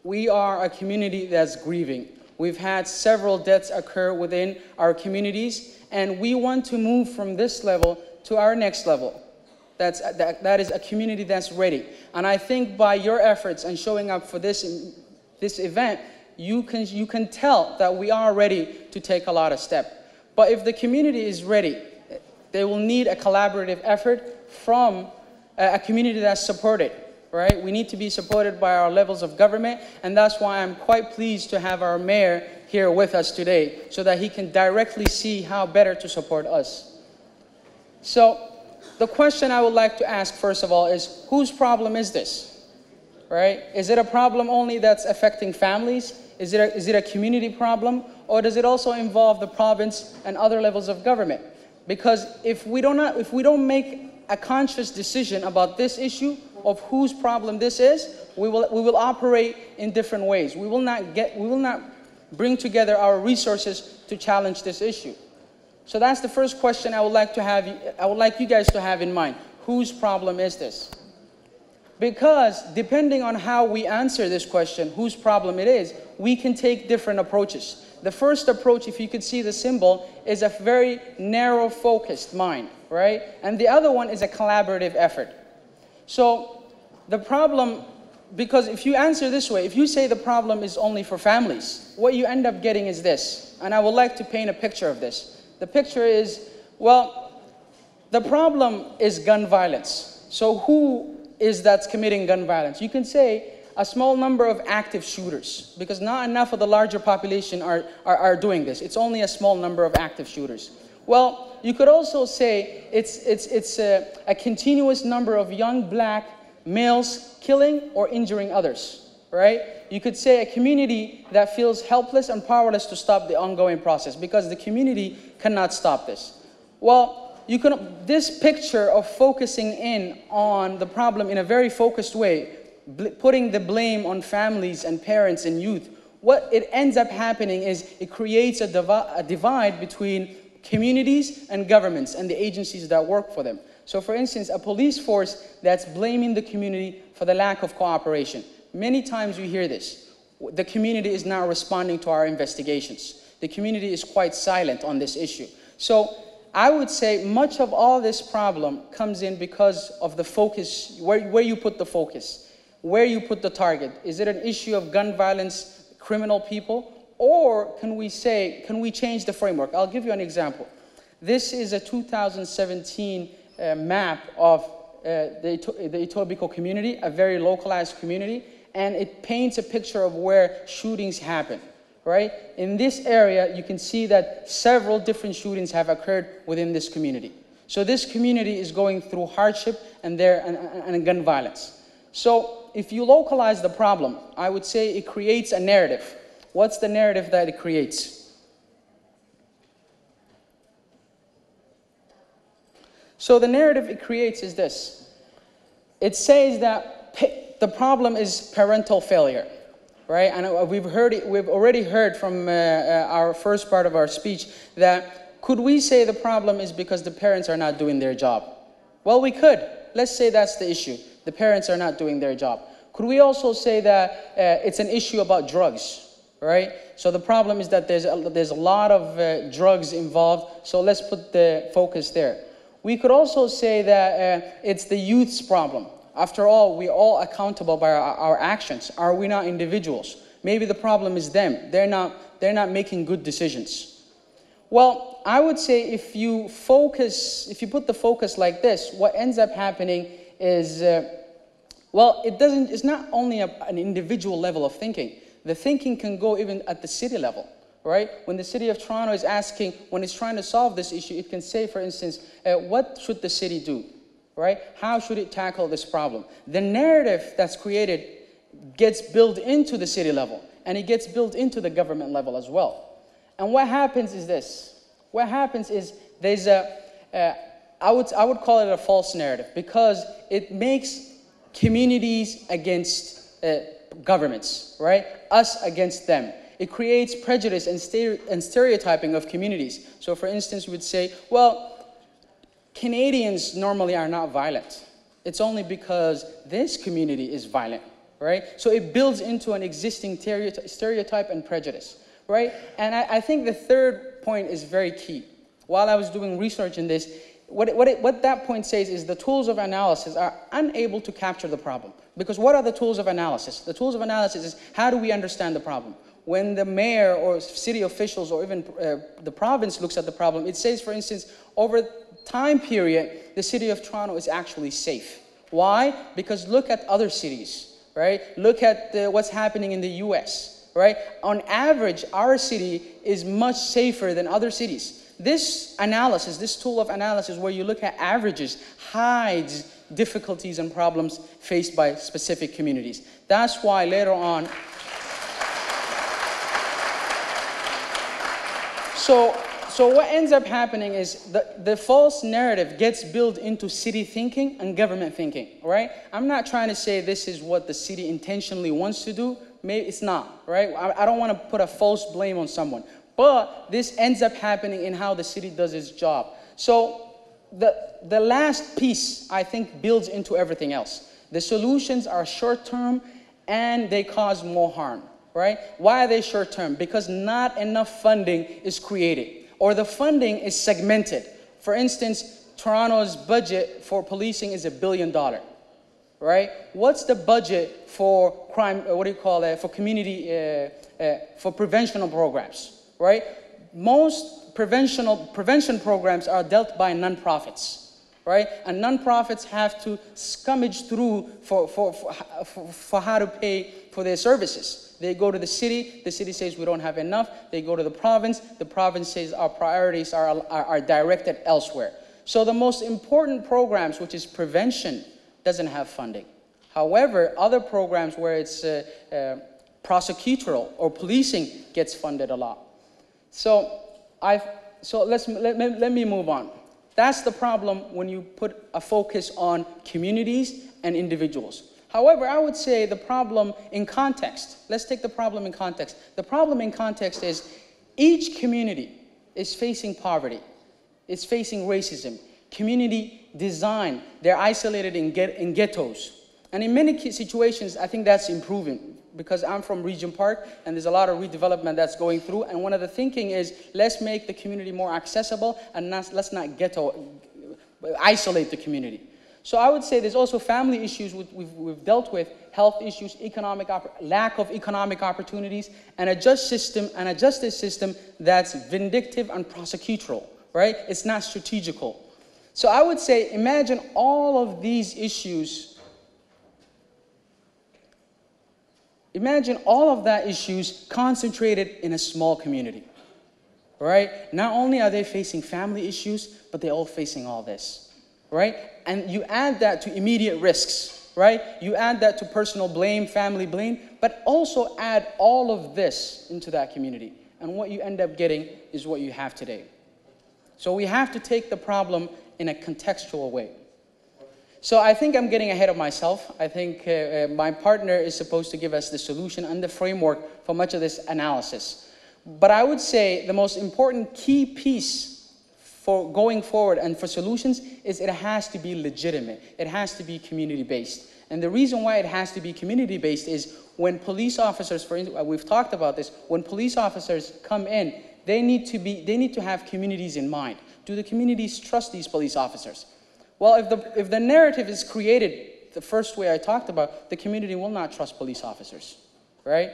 We are a community that's grieving. We've had several deaths occur within our communities, and we want to move from this level to our next level. That is a community that's ready. And I think by your efforts and showing up for this event, you can tell that we are ready to take a lot of steps. But if the community is ready, they will need a collaborative effort from a community that's supported, right? We need to be supported by our levels of government, and that's why I'm quite pleased to have our mayor here with us today, so that he can directly see how better to support us. So, the question I would like to ask, first of all, is whose problem is this, right? Is it a problem only that's affecting families? Is it a community problem? Or does it also involve the province and other levels of government? Because if we don't make a conscious decision about this issue of whose problem this is, we will operate in different ways. We will not bring together our resources to challenge this issue. So that's the first question I would like you guys to have in mind. Whose problem is this? Because depending on how we answer this question, whose problem it is, we can take different approaches. The first approach, if you could see the symbol, is a very narrow focused mind, right? And the other one is a collaborative effort. So the problem, because if you answer this way, if you say the problem is only for families, what you end up getting is this. And I would like to paint a picture of this. The picture is, well, the problem is gun violence. So who is that's committing gun violence? You can say a small number of active shooters, because not enough of the larger population are doing this. It's only a small number of active shooters. Well, you could also say it's a continuous number of young black males killing or injuring others, right? You could say a community that feels helpless and powerless to stop the ongoing process because the community cannot stop this. Well, this picture of focusing in on the problem in a very focused way, putting the blame on families and parents and youth, what it ends up happening is it creates a divide between communities and governments and the agencies that work for them. So for instance, a police force that's blaming the community for the lack of cooperation. Many times you hear this. The community is not responding to our investigations. The community is quite silent on this issue. So I would say much of all this problem comes in because of the focus, where you put the focus, where you put the target. Is it an issue of gun violence, criminal people? Or can we change the framework? I'll give you an example. This is a 2017 map of the Etobicoke community, a very localized community, and it paints a picture of where shootings happen, right? In this area, you can see that several different shootings have occurred within this community. So this community is going through hardship and gun violence. So if you localize the problem, I would say it creates a narrative. What's the narrative that it creates? So the narrative it creates is this. It says that the problem is parental failure, right? And we've already heard from our first part of our speech that could we say the problem is because the parents are not doing their job? Well, we could. Let's say that's the issue. The parents are not doing their job. Could we also say that it's an issue about drugs, right? So the problem is that there's a lot of drugs involved, so let's put the focus there. We could also say that it's the youth's problem. After all, we're all accountable by our actions. Are we not individuals? Maybe the problem is them. They're not making good decisions. Well, I would say if you put the focus like this, what ends up happening is, it's not only an individual level of thinking. The thinking can go even at the city level, right? When the city of Toronto is asking, when it's trying to solve this issue, it can say, for instance, what should the city do? Right? How should it tackle this problem? The narrative that's created gets built into the city level, and it gets built into the government level as well. And what happens is this. What happens is there's I would call it a false narrative, because it makes communities against governments, right? Us against them. It creates prejudice and stereotyping of communities. So for instance, we would say, well, Canadians normally are not violent. It's only because this community is violent, right? So it builds into an existing stereotype and prejudice, right? And I think the third point is very key. While I was doing research in this, what that point says is the tools of analysis are unable to capture the problem. Because what are the tools of analysis? The tools of analysis is how do we understand the problem? When the mayor or city officials or even the province looks at the problem, it says, for instance, over time period, the city of Toronto is actually safe. Why? Because look at other cities, right? Look at what's happening in the US, right? On average, our city is much safer than other cities. This analysis, this tool of analysis where you look at averages, hides difficulties and problems faced by specific communities. That's why later So what ends up happening is the false narrative gets built into city thinking and government thinking, right? I'm not trying to say this is what the city intentionally wants to do. Maybe it's not, right? I don't want to put a false blame on someone. But this ends up happening in how the city does its job. So the last piece, I think, builds into everything else. The solutions are short-term and they cause more harm, right? Why are they short-term? Because not enough funding is created, or the funding is segmented. For instance, Toronto's budget for policing is $1 billion, right? What's the budget for crime, for community, for prevention programs, right? Most prevention programs are dealt by nonprofits, right? And nonprofits have to scummage through for how to pay for their services. They go to the city says we don't have enough. They go to the province says our priorities are directed elsewhere. So the most important programs, which is prevention, doesn't have funding. However, other programs where it's prosecutorial or policing gets funded a lot. So let me move on. That's the problem when you put a focus on communities and individuals. However, I would say the problem in context. Let's take the problem in context. The problem in context is each community is facing poverty. It's facing racism. Community design. They're isolated in ghettos. And in many situations, I think that's improving, because I'm from Regent Park and there's a lot of redevelopment that's going through. And one of the thinking is, let's make the community more accessible and let's not isolate the community. So I would say there's also family issues we've dealt with, health issues, lack of economic opportunities, and a justice system that's vindictive and prosecutorial, right? It's not strategical. So I would say, imagine all of these issues. Imagine all of that issues concentrated in a small community, right? Not only are they facing family issues, but they're all facing all this, right? And you add that to immediate risks, right? You add that to personal blame, family blame, but also add all of this into that community. And what you end up getting is what you have today. So we have to take the problem in a contextual way. So I think I'm getting ahead of myself. I think my partner is supposed to give us the solution and the framework for much of this analysis. But I would say the most important key piece for going forward and for solutions is it has to be legitimate. It has to be community-based. And the reason why it has to be community-based is when police officers, for instance, we've talked about this, when police officers come in, they need to have communities in mind. Do the communities trust these police officers? Well, if the narrative is created the first way I talked about, the community will not trust police officers, right?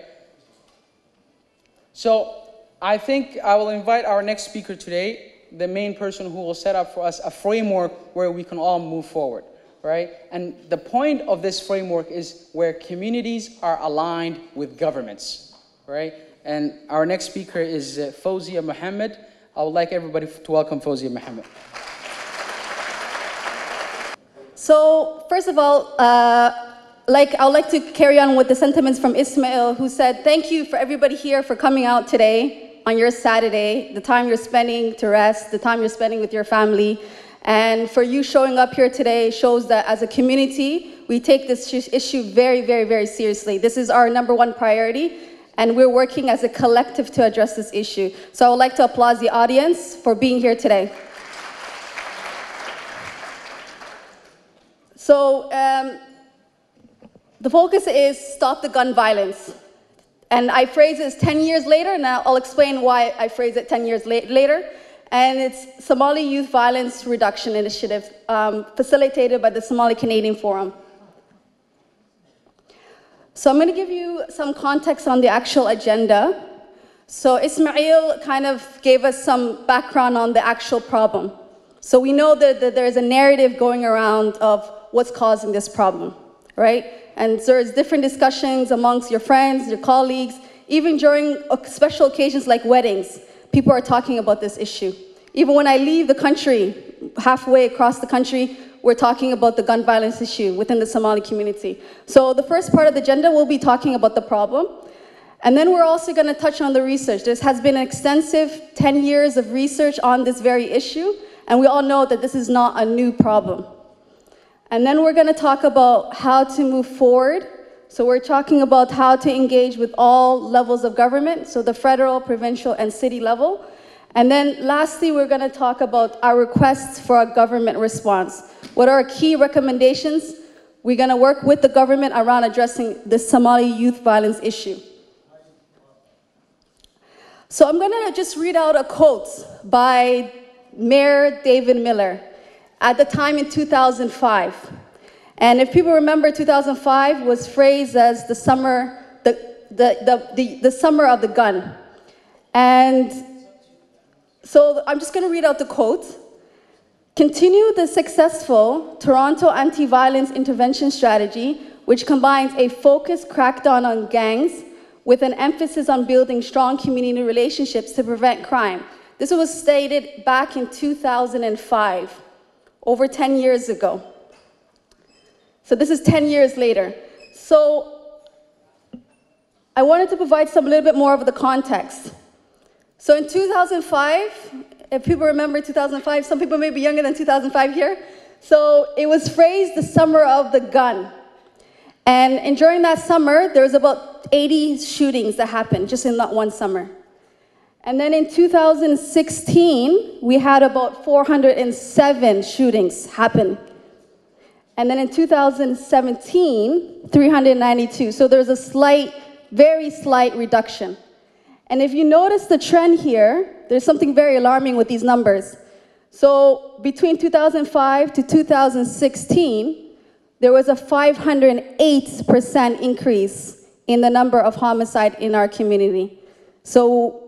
So I think I will invite our next speaker today, the main person who will set up for us a framework where we can all move forward, right? And the point of this framework is where communities are aligned with governments, right? And our next speaker is Fawzia Mohammed. I would like everybody to welcome Fawzia Mohammed. So, first of all, I would like to carry on with the sentiments from Ismail, who said, thank you for everybody here for coming out today on your Saturday, the time you're spending to rest, the time you're spending with your family. And for you showing up here today shows that as a community, we take this issue very, very, very seriously. This is our #1 priority, and we're working as a collective to address this issue. So I would like to applaud the audience for being here today. So the focus is stop the gun violence. And I phrase it as 10 years later. Now I'll explain why I phrase it 10 years later. And it's Somali Youth Violence Reduction Initiative, facilitated by the Somali Canadian Forum. So I'm going to give you some context on the actual agenda. So Ismail kind of gave us some background on the actual problem. So we know that there's a narrative going around of what's causing this problem, right? And so there's different discussions amongst your friends, your colleagues, even during special occasions like weddings, people are talking about this issue. Even when I leave the country, halfway across the country, we're talking about the gun violence issue within the Somali community. So the first part of the agenda, we'll be talking about the problem. And then we're also going to touch on the research. There has been an extensive 10 years of research on this very issue, and we all know that this is not a new problem. And then we're going to talk about how to move forward. So we're talking about how to engage with all levels of government, so the federal, provincial, and city level. And then lastly, we're going to talk about our requests for a government response. What are our key recommendations? We're going to work with the government around addressing the Somali youth violence issue. So I'm going to just read out a quote by Mayor David Miller at the time in 2005. And if people remember, 2005 was phrased as the summer, the summer of the gun. And so I'm just going to read out the quote. Continue the successful Toronto anti-violence intervention strategy, which combines a focused crackdown on gangs with an emphasis on building strong community relationships to prevent crime. This was stated back in 2005, over 10 years ago. So this is 10 years later. So I wanted to provide a little bit more of the context. So in 2005, if people remember 2005, some people may be younger than 2005 here. So it was phrased the summer of the gun. And during that summer, there was about 80 shootings that happened just in that one summer. And then in 2016, we had about 407 shootings happen. And then in 2017, 392. So there's a slight, very slight reduction. And if you notice the trend here, there's something very alarming with these numbers. So between 2005 to 2016, there was a 508% increase in the number of homicides in our community. So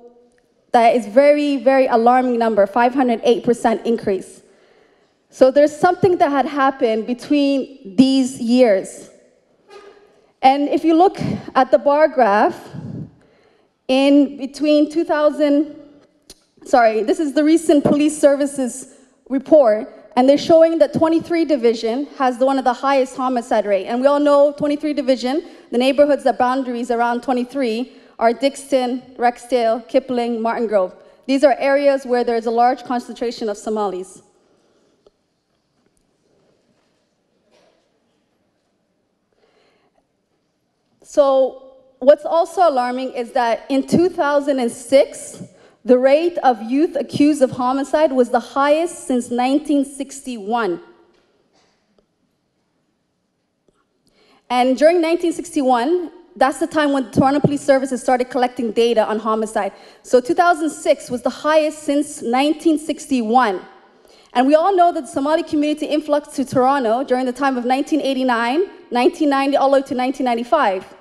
that is very, very alarming number, 508% increase. So there's something that had happened between these years. And if you look at the bar graph, in between 2000, this is the recent police services report, and they're showing that 23 Division has one of the highest homicide rate. And we all know 23 Division, the neighborhoods, the boundaries around 23 are Dixon, Rexdale, Kipling, Martin Grove. These are areas where there's a large concentration of Somalis. So what's also alarming is that in 2006, the rate of youth accused of homicide was the highest since 1961. And during 1961, that's the time when Toronto Police Services started collecting data on homicide. So 2006 was the highest since 1961. And we all know that the Somali community influx to Toronto during the time of 1989, 1990, all the way to 1995.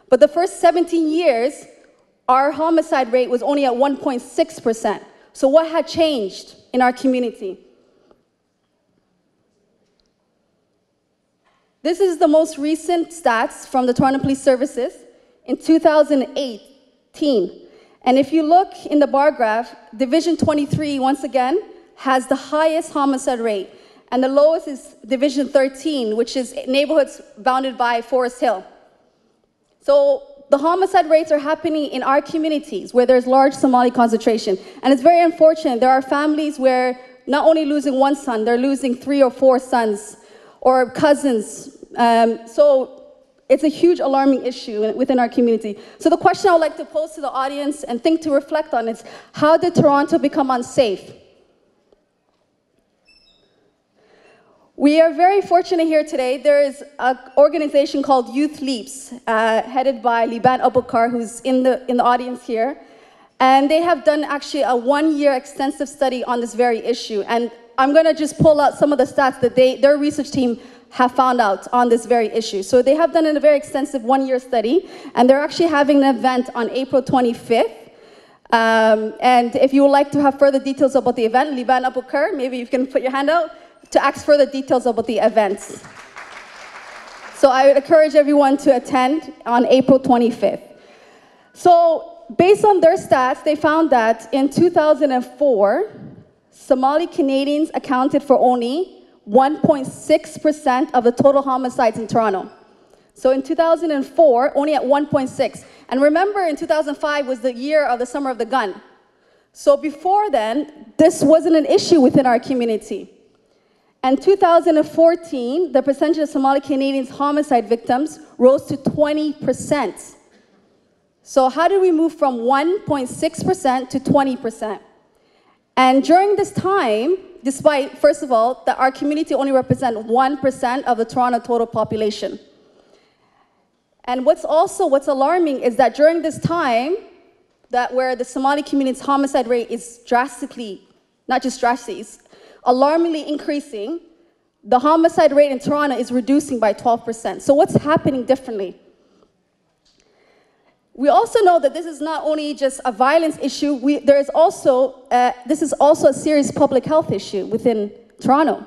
But the first 17 years, our homicide rate was only at 1.6%. So what had changed in our community? This is the most recent stats from the Toronto Police Services in 2018. And if you look in the bar graph, Division 23, once again, has the highest homicide rate. And the lowest is Division 13, which is neighborhoods bounded by Forest Hill. So the homicide rates are happening in our communities where there's large Somali concentration. And it's very unfortunate. There are families where not only losing one son, they're losing 3 or 4 sons or cousins. So it's a huge alarming issue within our community. So the question I would like to pose to the audience and think to reflect on is, how did Toronto become unsafe? We are very fortunate here today. There is an organization called Youth Leaps, headed by Liban Abukar, who's in the audience here. And they have done actually a 1-year extensive study on this very issue. And I'm going to just pull out some of the stats that their research team have found out on this very issue. So they have done a very extensive 1-year study, and they're actually having an event on April 25th. And if you would like to have further details about the event, Liban Abukar, maybe you can put your hand out to ask further details about the events. So I would encourage everyone to attend on April 25th. So based on their stats, they found that in 2004, Somali Canadians accounted for only 1.6% of the total homicides in Toronto. So in 2004, only at 1.6. And remember, in 2005 was the year of the Summer of the Gun. So before then, this wasn't an issue within our community. And 2014, the percentage of Somali Canadians homicide victims rose to 20%. So how did we move from 1.6% to 20%? And during this time, despite, first of all, that our community only represents 1% of the Toronto total population. And what's alarming is that during this time, that where the Somali community's homicide rate is drastically, not just drastically, it's alarmingly increasing, the homicide rate in Toronto is reducing by 12%. So what's happening differently? We also know that this is not only just a violence issue, this is also a serious public health issue within Toronto.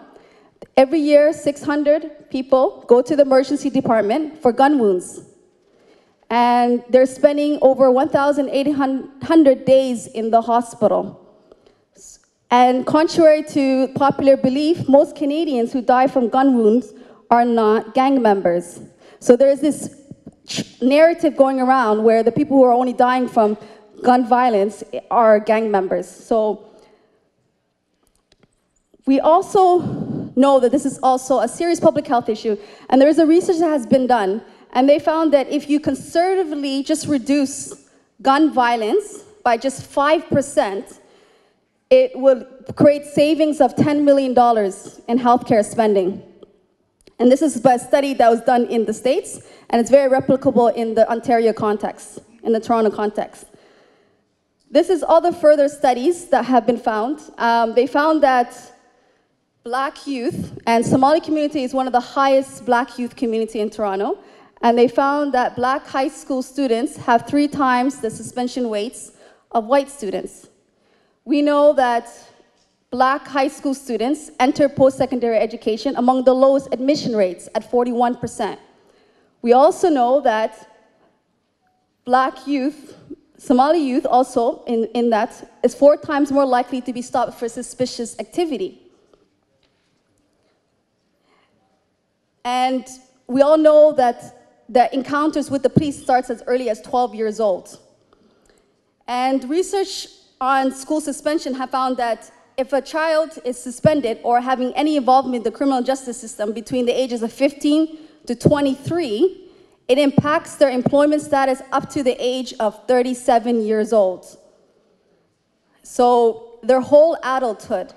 Every year, 600 people go to the emergency department for gun wounds. And they're spending over 1,800 days in the hospital. And contrary to popular belief, most Canadians who die from gun wounds are not gang members. So there's this narrative going around where the people who are only dying from gun violence are gang members. So we also know that this is also a serious public health issue. And there is a research that has been done. And they found that if you conservatively just reduce gun violence by just 5%, it will create savings of $10 million in healthcare spending. And this is by a study that was done in the States, and it's very replicable in the Ontario context, in the Toronto context. This is all the further studies that have been found. They found that Black youth, and Somali community is one of the highest Black youth community in Toronto, and they found that Black high school students have 3 times the suspension rates of white students. We know that Black high school students enter post-secondary education among the lowest admission rates at 41%. We also know that Black youth, Somali youth also in that, is 4 times more likely to be stopped for suspicious activity. And we all know that the encounters with the police starts as early as 12 years old. And research on school suspension have found that if a child is suspended or having any involvement in the criminal justice system between the ages of 15 to 23, it impacts their employment status up to the age of 37 years old. So their whole adulthood,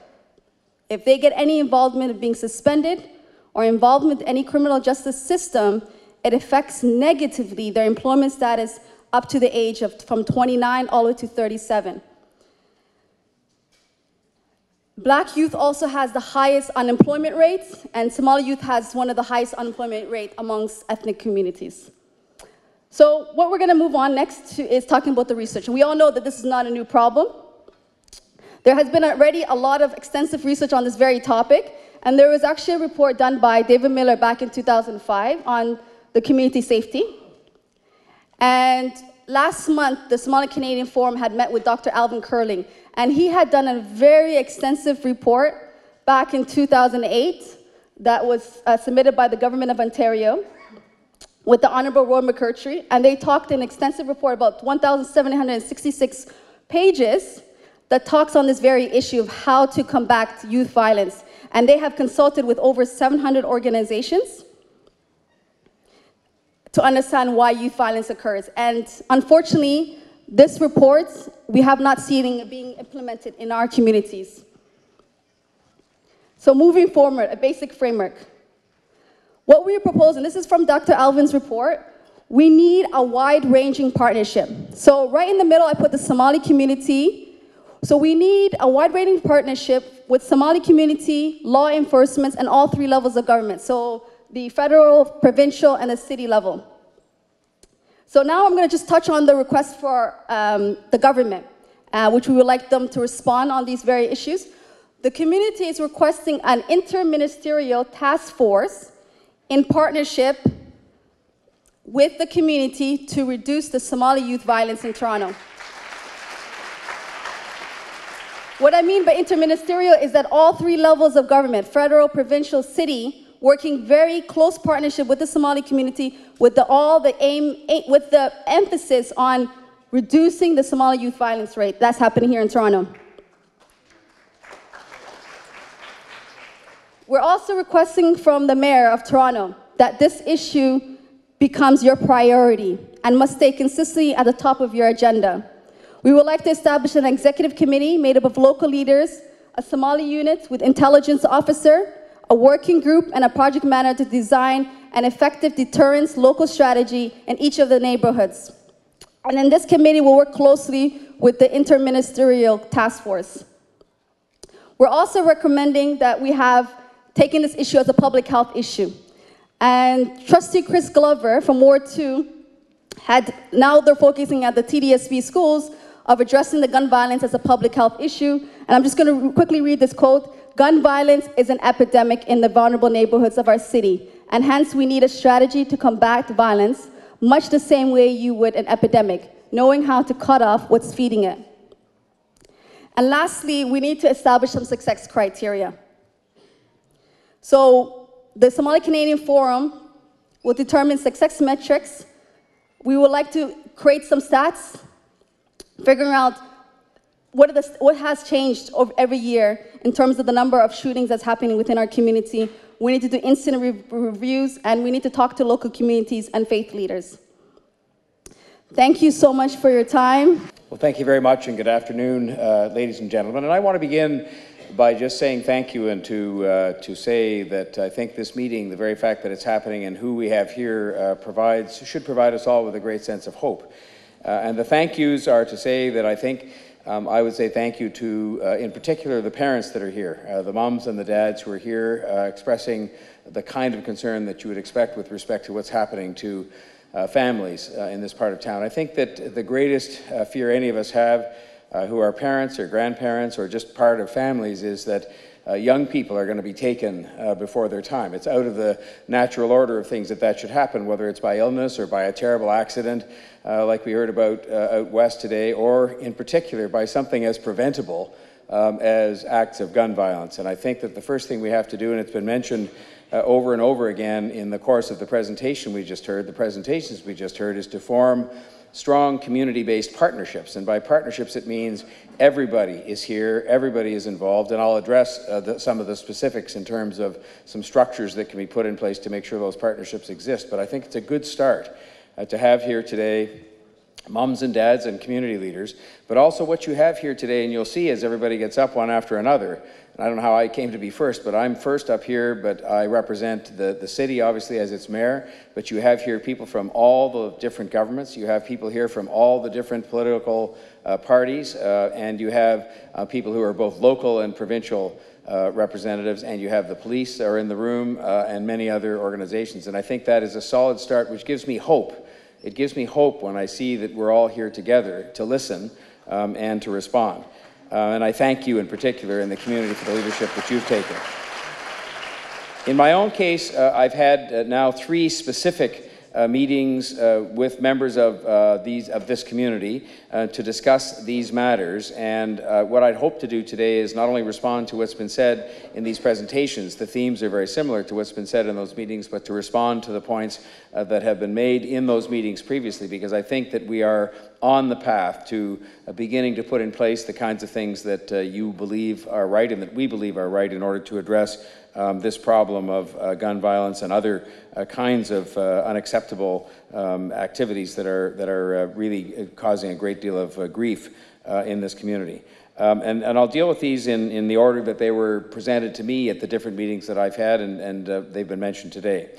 if they get any involvement of being suspended or involvement in any criminal justice system, it affects negatively their employment status up to the age of from 29 all the way to 37. Black youth also has the highest unemployment rates, and Somali youth has one of the highest unemployment rate amongst ethnic communities. So what we're going to move on next to is talking about the research. And we all know that this is not a new problem. There has been already a lot of extensive research on this very topic, and there was actually a report done by David Miller back in 2005 on the community safety. And last month, the Somali Canadian Forum had met with Dr. Alvin Curling, and he had done a very extensive report back in 2008 that was submitted by the Government of Ontario with the Honorable Roy McCurtry, and they talked in an extensive report about 1,766 pages that talks on this very issue of how to combat youth violence. And they have consulted with over 700 organizations to understand why youth violence occurs. And unfortunately, this report, we have not seen it being implemented in our communities. So moving forward, a basic framework. What we propose, and this is from Dr. Alvin's report, we need a wide-ranging partnership. So right in the middle, I put the Somali community. So we need a wide-ranging partnership with Somali community, law enforcement, and all 3 levels of government. So the federal, provincial, and the city level. So now I'm going to just touch on the request for the government, which we would like them to respond on these very issues. The community is requesting an interministerial task force in partnership with the community to reduce the Somali youth violence in Toronto. What I mean by interministerial is that all 3 levels of government, federal, provincial, city, working very close partnership with the Somali community with with the emphasis on reducing the Somali youth violence rate. That's happening here in Toronto. We're also requesting from the Mayor of Toronto that this issue becomes your priority and must stay consistently at the top of your agenda. We would like to establish an executive committee made up of local leaders, a Somali unit with intelligence officer, a working group, and a project manager to design an effective deterrence local strategy in each of the neighborhoods. And then this committee will work closely with the interministerial task force. We're also recommending that we have taken this issue as a public health issue. And Trustee Chris Glover from Ward 2 now they're focusing at the TDSB schools of addressing the gun violence as a public health issue. And I'm just going to quickly read this quote. Gun violence is an epidemic in the vulnerable neighborhoods of our city, and hence we need a strategy to combat violence, much the same way you would an epidemic, knowing how to cut off what's feeding it. And lastly, we need to establish some success criteria. So the Somali Canadian Forum will determine success metrics. We would like to create some stats, figuring out what has changed every year in terms of the number of shootings that's happening within our community. We need to do incident reviews, and we need to talk to local communities and faith leaders. Thank you so much for your time. Well, thank you very much, and good afternoon, ladies and gentlemen. And I want to begin by just saying thank you, and to say that I think this meeting, the very fact that it's happening and who we have here should provide us all with a great sense of hope. And the thank yous are to say that I think I would say thank you to, in particular, the parents that are here, the moms and the dads who are here expressing the kind of concern that you would expect with respect to what's happening to families in this part of town. I think that the greatest fear any of us have who are parents or grandparents or just part of families is that young people are going to be taken before their time. It's out of the natural order of things that should happen, whether it's by illness or by a terrible accident like we heard about out west today, or in particular by something as preventable as acts of gun violence. And I think that the first thing we have to do, and it's been mentioned over and over again in the course of the presentations we just heard, is to form strong community-based partnerships. And by partnerships, it means everybody is here, everybody is involved, and I'll address some of the specifics in terms of some structures that can be put in place to make sure those partnerships exist. But I think it's a good start to have here today mums and dads and community leaders, but also what you have here today, and you'll see as everybody gets up one after another. And I don't know how I came to be first, but I'm first up here, but I represent the city, obviously, as its mayor. But you have here people from all the different governments. You have people here from all the different political parties, and you have people who are both local and provincial representatives, and you have the police are in the room, and many other organizations. And I think that is a solid start, which gives me hope. It gives me hope when I see that we're all here together to listen and to respond. And I thank you in particular in the community for the leadership that you've taken. In my own case, I've had now 3 specific meetings with members of this community to discuss these matters. And what I'd hope to do today is not only respond to what's been said in these presentations, the themes are very similar to what's been said in those meetings, but to respond to the points that have been made in those meetings previously, because I think that we are on the path to beginning to put in place the kinds of things that you believe are right and that we believe are right in order to address this problem of gun violence and other kinds of unacceptable activities that are really causing a great deal of grief in this community. And I'll deal with these in the order that they were presented to me at the different meetings that I've had, and they've been mentioned today.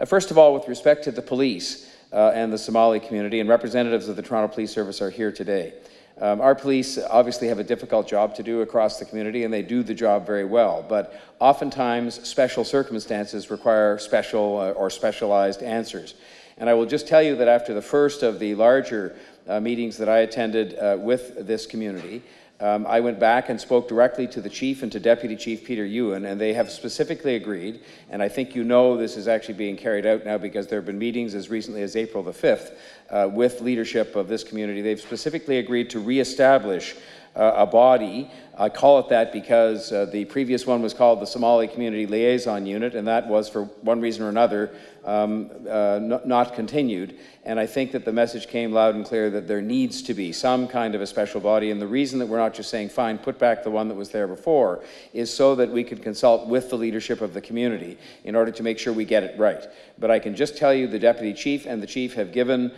First of all, with respect to the police and the Somali community, and representatives of the Toronto Police Service are here today. Our police obviously have a difficult job to do across the community, and they do the job very well, but oftentimes special circumstances require special or specialized answers. And I will just tell you that after the first of the larger meetings that I attended with this community, I went back and spoke directly to the Chief and to Deputy Chief Peter Ewan, and they have specifically agreed, and I think you know this is actually being carried out now because there have been meetings as recently as April the 5th with leadership of this community. They've specifically agreed to reestablish a body. I call it that because the previous one was called the Somali Community Liaison Unit, and that was, for one reason or another, not continued. And I think that the message came loud and clear that there needs to be some kind of a special body. And the reason that we're not just saying, fine, put back the one that was there before, is so that we could consult with the leadership of the community in order to make sure we get it right. But I can just tell you the Deputy Chief and the Chief have given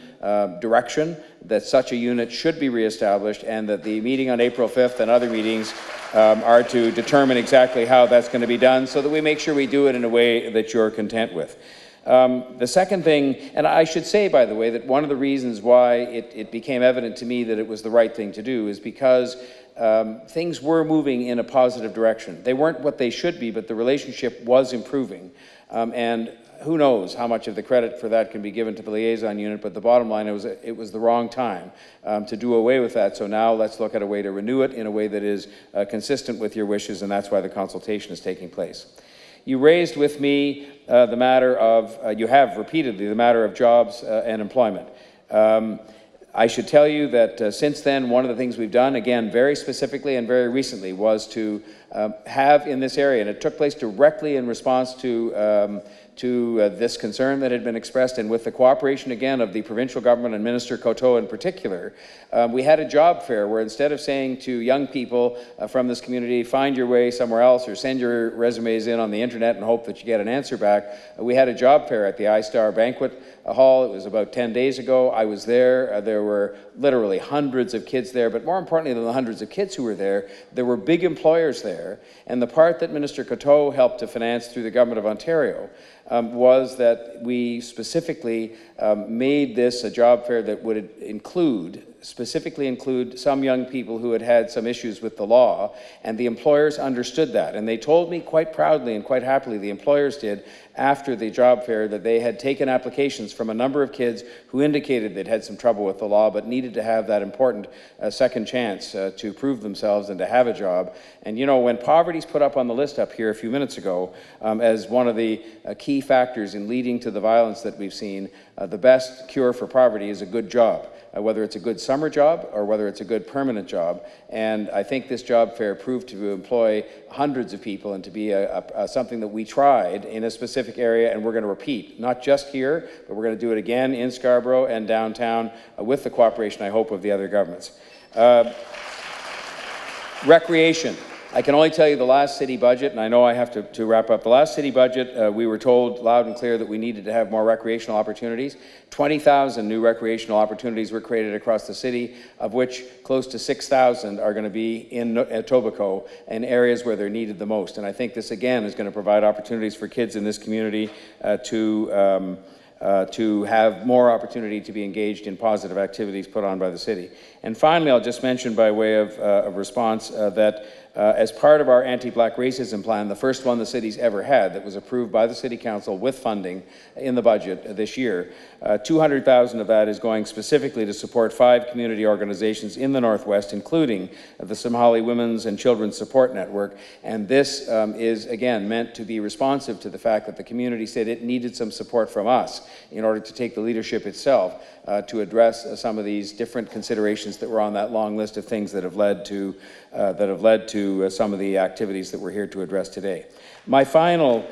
direction that such a unit should be reestablished, and that the meeting on April 5th and other meetings are to determine exactly how that's going to be done, so that we make sure we do it in a way that you're content with. The second thing, and I should say, by the way, that one of the reasons why it became evident to me that it was the right thing to do is because things were moving in a positive direction. They weren't what they should be, but the relationship was improving. And who knows how much of the credit for that can be given to the liaison unit, but the bottom line, it was the wrong time to do away with that. So now let's look at a way to renew it in a way that is consistent with your wishes, and that's why the consultation is taking place. You raised with me the matter of, you have repeatedly, the matter of jobs and employment. I should tell you that since then, one of the things we've done, again, very specifically and very recently, was to have in this area, and it took place directly in response to this concern that had been expressed, and with the cooperation, again, of the provincial government and Minister Coteau in particular, we had a job fair where, instead of saying to young people from this community, find your way somewhere else or send your resumes in on the internet and hope that you get an answer back, we had a job fair at the iStar Banquet Hall. It was about 10 days ago. I was there. There were literally hundreds of kids there, but more importantly than the hundreds of kids who were there were big employers there. And the part that Minister Coteau helped to finance through the Government of Ontario was that we specifically made this a job fair that would specifically include some young people who had had some issues with the law, and the employers understood that. And they told me quite proudly and quite happily, the employers did, after the job fair, that they had taken applications from a number of kids who indicated they'd had some trouble with the law but needed to have that important second chance to prove themselves and to have a job. And you know, when poverty's put up on the list up here a few minutes ago as one of the key factors in leading to the violence that we've seen, the best cure for poverty is a good job. Whether it's a good summer job or whether it's a good permanent job. And I think this job fair proved to employ hundreds of people and to be something that we tried in a specific area, and we're going to repeat, not just here, but we're going to do it again in Scarborough and downtown with the cooperation, I hope, of the other governments. Recreation. I can only tell you the last city budget, and I know I have to wrap up. The last city budget, we were told loud and clear that we needed to have more recreational opportunities. 20,000 new recreational opportunities were created across the city, of which close to 6,000 are going to be in Etobicoke, in areas where they're needed the most. And I think this, again, is going to provide opportunities for kids in this community to have more opportunity to be engaged in positive activities put on by the city. And finally, I'll just mention by way of response that as part of our anti-black racism plan, the first one the city's ever had that was approved by the City Council with funding in the budget this year, 200,000 of that is going specifically to support 5 community organizations in the Northwest, including the Somali Women's and Children's Support Network. And this is, again, meant to be responsive to the fact that the community said it needed some support from us in order to take the leadership itself to address some of these different considerations that were on that long list of things that have led to some of the activities that we're here to address today. My final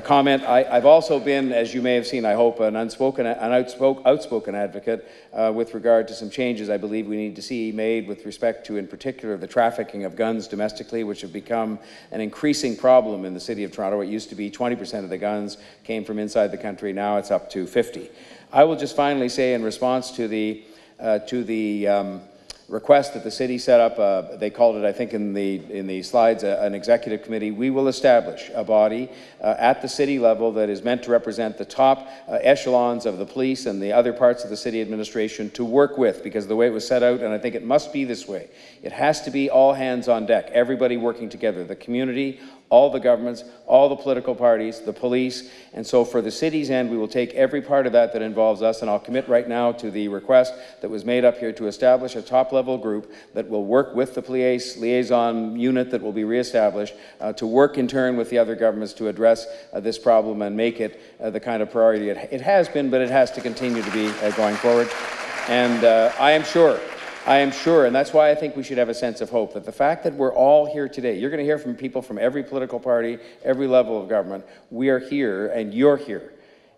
comment, I've also been, as you may have seen, I hope, an outspoken advocate with regard to some changes I believe we need to see made with respect to, in particular, the trafficking of guns domestically, which have become an increasing problem in the City of Toronto. It used to be 20% of the guns came from inside the country. Now it's up to 50%. I will just finally say, in response to the request that the city set up, they called it, I think in the slides, an executive committee. We will establish a body at the city level that is meant to represent the top echelons of the police and the other parts of the city administration to work with, because the way it was set out, and I think it must be this way, it has to be all hands on deck, everybody working together, the community, all the governments, all the political parties, the police. And so for the city's end, we will take every part of that involves us, and I'll commit right now to the request that was made up here to establish a top-level group that will work with the police liaison unit that will be reestablished to work in turn with the other governments to address this problem and make it the kind of priority it has been, but it has to continue to be going forward. And I am sure I am sure, and that's why I think we should have a sense of hope, that the fact that we're all here today, you're going to hear from people from every political party, every level of government. We are here, and you're here.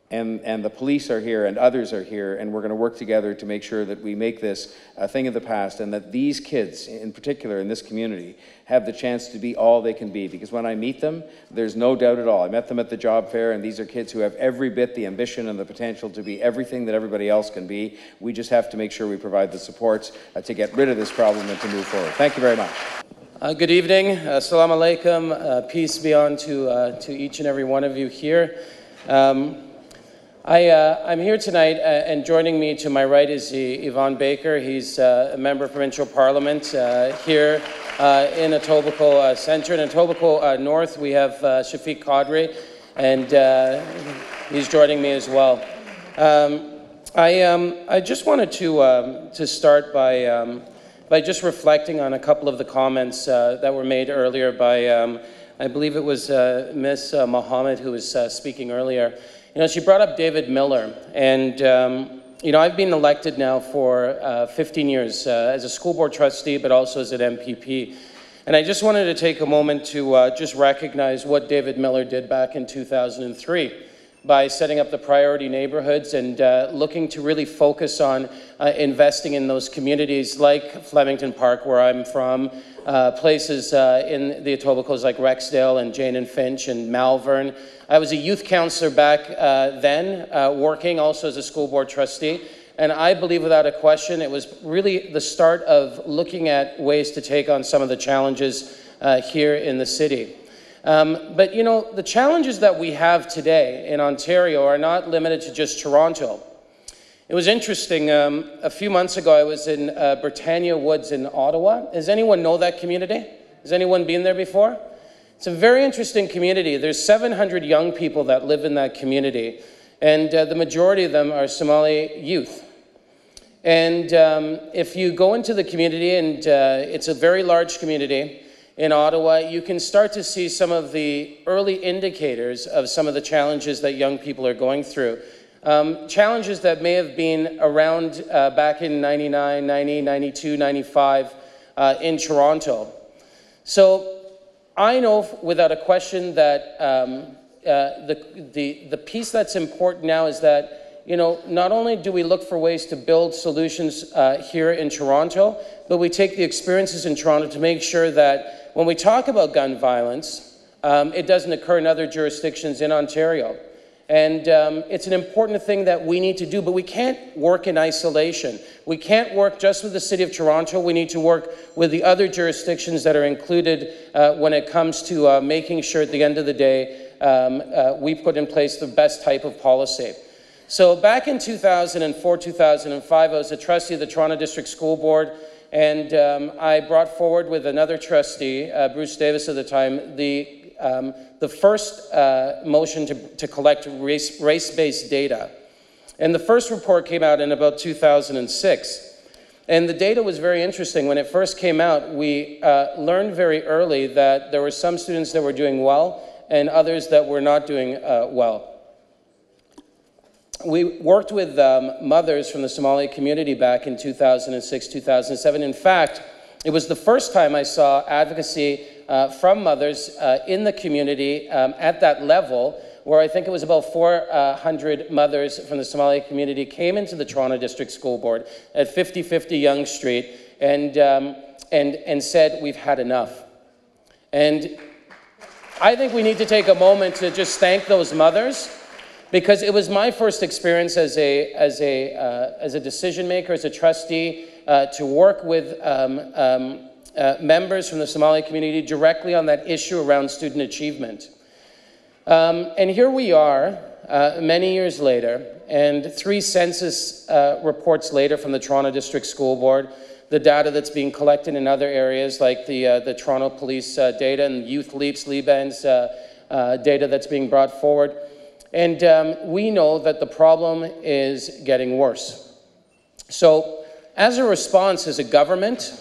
And the police are here, and others are here, and we're going to work together to make sure that we make this a thing of the past, and that these kids, in particular in this community, have the chance to be all they can be. Because when I meet them, there's no doubt at all. I met them at the job fair, and these are kids who have every bit the ambition and the potential to be everything that everybody else can be. We just have to make sure we provide the supports to get rid of this problem and to move forward. Thank you very much. Good evening. Assalamu alaikum. Peace be on to each and every one of you here. I'm here tonight, and joining me to my right is Yvonne Baker. He's a member of provincial parliament here in Etobicoke Centre. In Etobicoke North, we have Shafiq Qadri, and he's joining me as well. I just wanted to start by just reflecting on a couple of the comments that were made earlier by, I believe it was Ms. Mohammed who was speaking earlier. You know, she brought up David Miller, and you know, I've been elected now for 15 years as a school board trustee, but also as an MPP. And I just wanted to take a moment to just recognize what David Miller did back in 2003 by setting up the priority neighborhoods and looking to really focus on investing in those communities like Flemington Park, where I'm from, places in the Etobicoke like Rexdale and Jane and Finch and Malvern. I was a youth councillor back then, working also as a school board trustee, and I believe without a question it was really the start of looking at ways to take on some of the challenges here in the city. But you know, the challenges that we have today in Ontario are not limited to just Toronto. It was interesting, a few months ago I was in Britannia Woods in Ottawa. Does anyone know that community? Has anyone been there before? It's a very interesting community. There's 700 young people that live in that community, and the majority of them are Somali youth. And if you go into the community, and it's a very large community in Ottawa, you can start to see some of the early indicators of some of the challenges that young people are going through. Challenges that may have been around back in 99, 90, 92, 95 in Toronto. So I know without a question that the piece that's important now is that, you know, not only do we look for ways to build solutions here in Toronto, but we take the experiences in Toronto to make sure that when we talk about gun violence, it doesn't occur in other jurisdictions in Ontario. And it's an important thing that we need to do, but we can't work in isolation. We can't work just with the City of Toronto. We need to work with the other jurisdictions that are included when it comes to making sure at the end of the day we put in place the best type of policy. So back in 2004, 2005, I was a trustee of the Toronto District School Board, and I brought forward with another trustee, Bruce Davis at the time, the first motion to collect race-based data. And the first report came out in about 2006. And the data was very interesting. When it first came out, we learned very early that there were some students that were doing well and others that were not doing well. We worked with mothers from the Somali community back in 2006, 2007. In fact, it was the first time I saw advocacy from mothers in the community at that level, where I think it was about 400 mothers from the Somali community came into the Toronto District School Board at 5050 Yonge Street and said, we've had enough. And I think we need to take a moment to just thank those mothers, because it was my first experience as a decision maker, as a trustee, to work with members from the Somali community directly on that issue around student achievement. And here we are, many years later, and 3 census reports later from the Toronto District School Board, the data that's being collected in other areas like the Toronto Police data and Youth Leaps, Liban's data that's being brought forward. And we know that the problem is getting worse. So as a response as a government,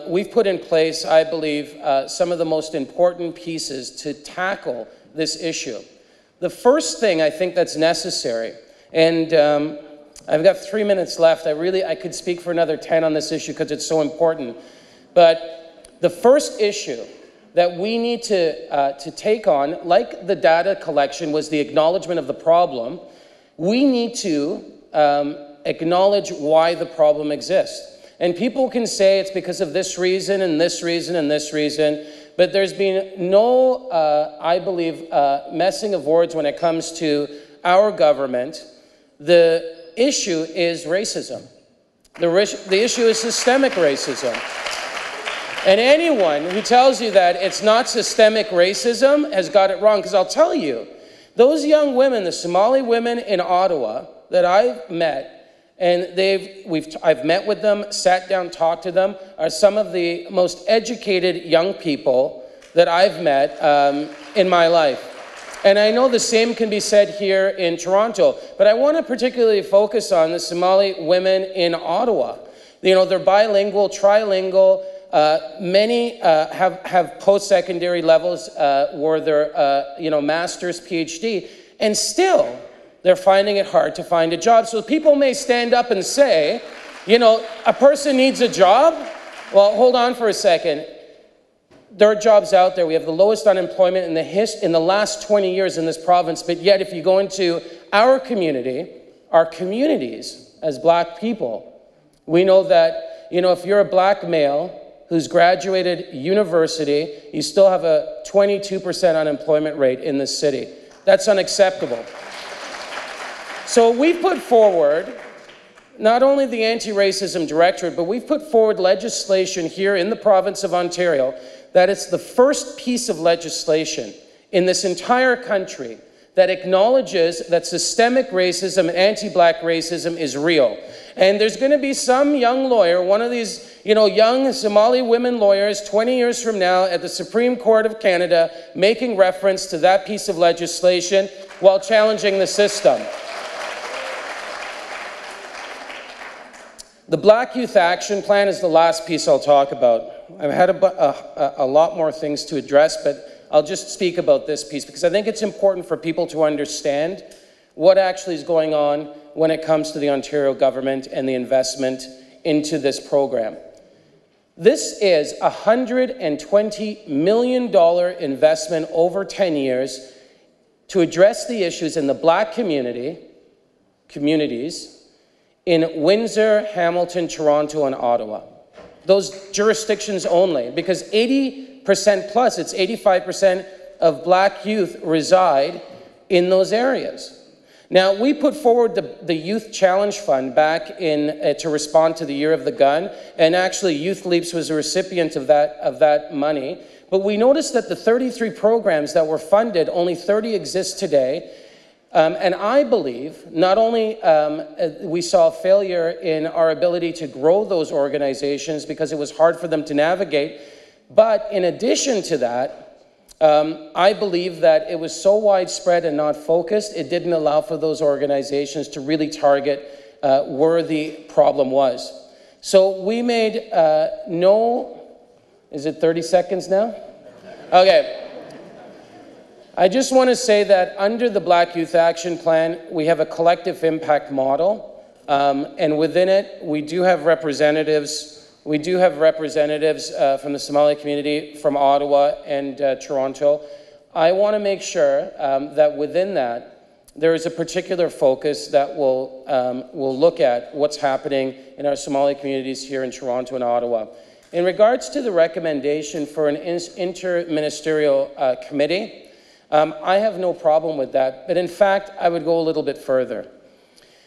we've put in place, I believe, some of the most important pieces to tackle this issue. The first thing I think that's necessary, and I've got 3 minutes left. I could speak for another 10 on this issue because it's so important. But the first issue that we need to take on, like the data collection was the acknowledgement of the problem, we need to acknowledge why the problem exists. And people can say it's because of this reason and this reason and this reason, but there's been no, I believe, messing of words when it comes to our government. The issue is racism. The issue is systemic racism. And anyone who tells you that it's not systemic racism has got it wrong, because I'll tell you, those young women, the Somali women in Ottawa that I've met, and I've met with them, sat down, talked to them, are some of the most educated young people that I've met in my life. And I know the same can be said here in Toronto, but I want to particularly focus on the Somali women in Ottawa. You know, they're bilingual, trilingual. Many have post-secondary levels where they're, master's, PhD, and still they're finding it hard to find a job. So people may stand up and say, a person needs a job. Well, hold on for a second. There are jobs out there. We have the lowest unemployment in the last 20 years in this province, but yet if you go into our community, our communities as Black people, we know that, if you're a Black male who's graduated university, you still have a 22% unemployment rate in this city. That's unacceptable. So we put forward not only the Anti-Racism Directorate, but we've put forward legislation here in the province of Ontario that it's the first piece of legislation in this entire country that acknowledges that systemic racism and anti-Black racism is real. And there's going to be some young lawyer, one of these, young Somali women lawyers 20 years from now at the Supreme Court of Canada making reference to that piece of legislation while challenging the system. The Black Youth Action Plan is the last piece I'll talk about. I've had a lot more things to address, but I'll just speak about this piece because I think it's important for people to understand what actually is going on when it comes to the Ontario government and the investment into this program. This is a $120 million investment over 10 years to address the issues in the Black communities in Windsor, Hamilton, Toronto, and Ottawa. Those jurisdictions only, because 80% plus, it's 85% of Black youth reside in those areas. Now, we put forward the Youth Challenge Fund back in to respond to the Year of the Gun, and actually Youth Leaps was a recipient of that money. But we noticed that the 33 programs that were funded, only 30 exist today. And I believe not only we saw a failure in our ability to grow those organizations because it was hard for them to navigate, but in addition to that, I believe that it was so widespread and not focused, it didn't allow for those organizations to really target where the problem was. So we made is it 30 seconds now? Okay. I just want to say that under the Black Youth Action Plan, we have a collective impact model, and within it, we do have representatives. We do have representatives from the Somali community, from Ottawa and Toronto. I want to make sure that within that, there is a particular focus that will look at what's happening in our Somali communities here in Toronto and Ottawa. In regards to the recommendation for an interministerial committee, I have no problem with that, but in fact, I would go a little bit further.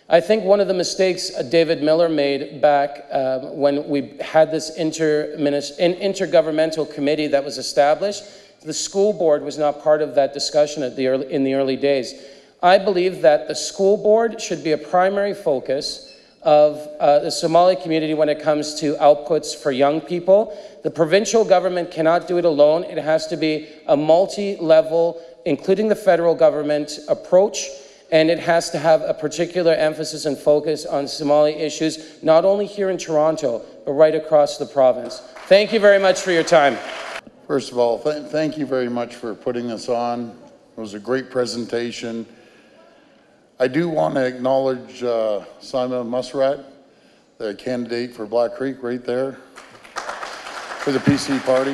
I think one of the mistakes David Miller made back when we had this intergovernmental committee that was established, the school board was not part of that discussion in the early days. I believe that the school board should be a primary focus of the Somali community when it comes to outputs for young people. The provincial government cannot do it alone. It has to be a multi-level, including the federal government approach, and it has to have a particular emphasis and focus on Somali issues, not only here in Toronto, but right across the province. Thank you very much for your time. First of all, thank you very much for putting this on. It was a great presentation. I do want to acknowledge Simon Musrat, the candidate for Black Creek right there for the PC party.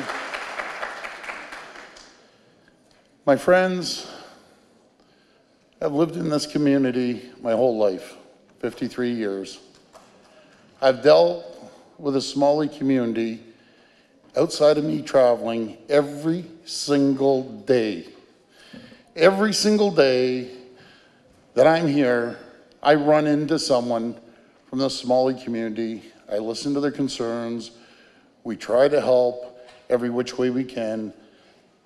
My friends, I've lived in this community my whole life, 53 years. I've dealt with a Somali community outside of me traveling every single day. Every single day that I'm here, I run into someone from the Somali community. I listen to their concerns. We try to help every which way we can.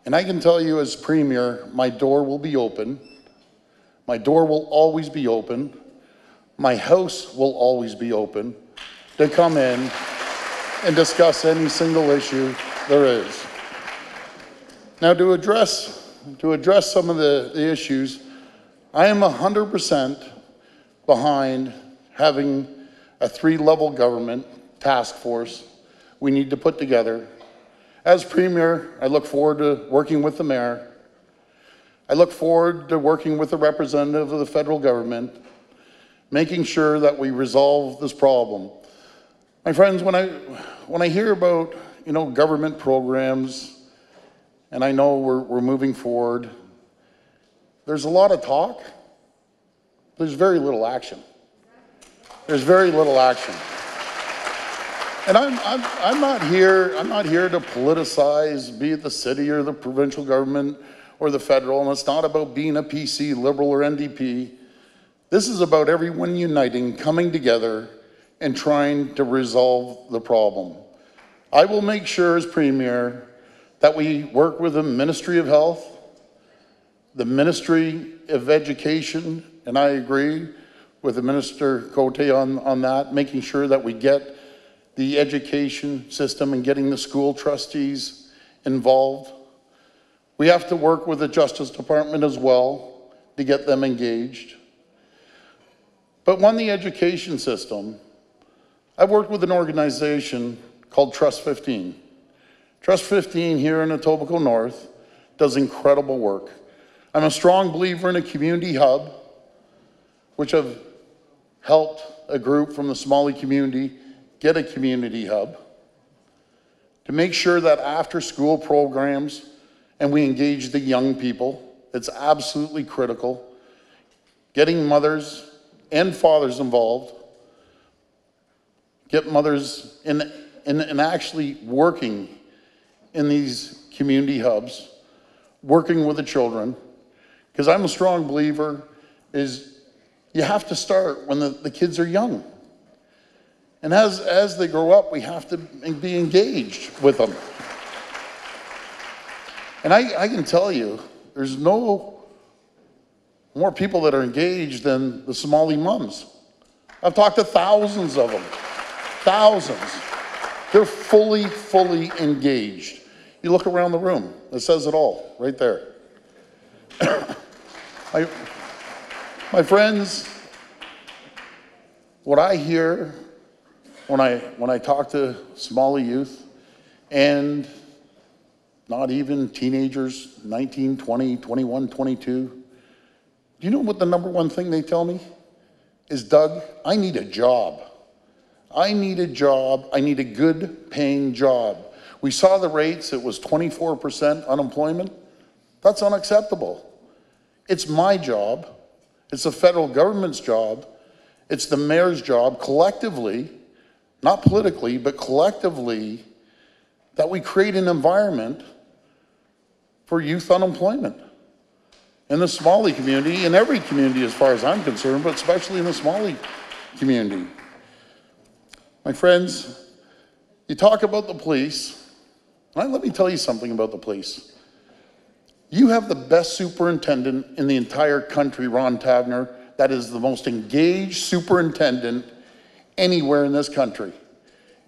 And I can tell you as Premier, my door will be open. My door will always be open. My house will always be open to come in and discuss any single issue there is. Now to address some of the issues, I am 100% behind having a 3-level government task force we need to put together. As Premier, I look forward to working with the Mayor. I look forward to working with the representative of the federal government, making sure that we resolve this problem. My friends, when I hear about, government programs, and I know we're moving forward, there's a lot of talk. There's very little action. There's very little action. And I'm not here to politicize, be it the city or the provincial government or the federal, and it's not about being a PC, Liberal or NDP. This is about everyone uniting, coming together, and trying to resolve the problem. I will make sure as Premier that we work with the Ministry of Health, the Ministry of Education, and I agree with the Minister Cote on that, making sure that we get the education system and getting the school trustees involved. We have to work with the Justice Department as well to get them engaged. But on the education system, I've worked with an organization called Trust 15. Trust 15 here in Etobicoke North does incredible work. I'm a strong believer in a community hub, which have helped a group from the Somali community get a community hub to make sure that after school programs, and we engage the young people, it's absolutely critical, getting mothers and fathers involved, get mothers in actually working in these community hubs, working with the children, because I'm a strong believer is you have to start when the kids are young. And as they grow up, we have to be engaged with them. And I can tell you, there's no more people that are engaged than the Somali mums. I've talked to thousands of them, thousands. They're fully engaged. You look around the room, it says it all right there. My friends, what I hear when I talk to Somali youth, and not even teenagers, 19, 20, 21, 22, do you know what the number one thing they tell me is, Doug, I need a job. I need a job. I need a good paying job. We saw the rates, it was 24% unemployment. That's unacceptable. It's my job. It's the federal government's job. It's the mayor's job collectively, not politically, but collectively, that we create an environment for youth unemployment in the Somali community, in every community as far as I'm concerned, but especially in the Somali community. My friends, you talk about the police. Let me tell you something about the police. You have the best superintendent in the entire country, Ron Tavner. That is the most engaged superintendent anywhere in this country.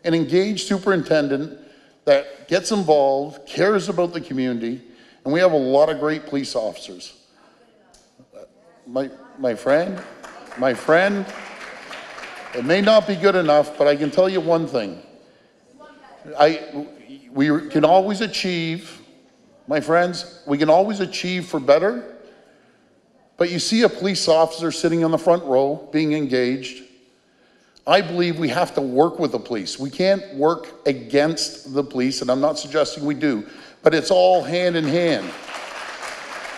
An engaged superintendent that gets involved, cares about the community, and we have a lot of great police officers. My friend, it may not be good enough, but I can tell you one thing. We can always achieve, my friends, we can always achieve for better, but you see a police officer sitting on the front row being engaged. I believe we have to work with the police. We can't work against the police, and I'm not suggesting we do, but it's all hand in hand.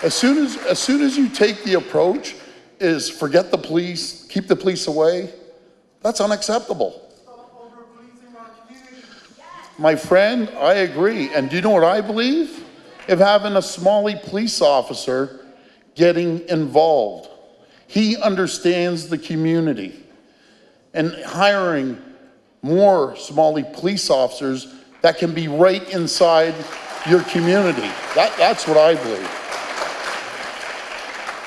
As soon as you take the approach is forget the police, keep the police away, that's unacceptable. My friend, I agree. And do you know what I believe? If having a Somali police officer getting involved, he understands the community, and hiring more Somali police officers that can be right inside your community. That's what I believe.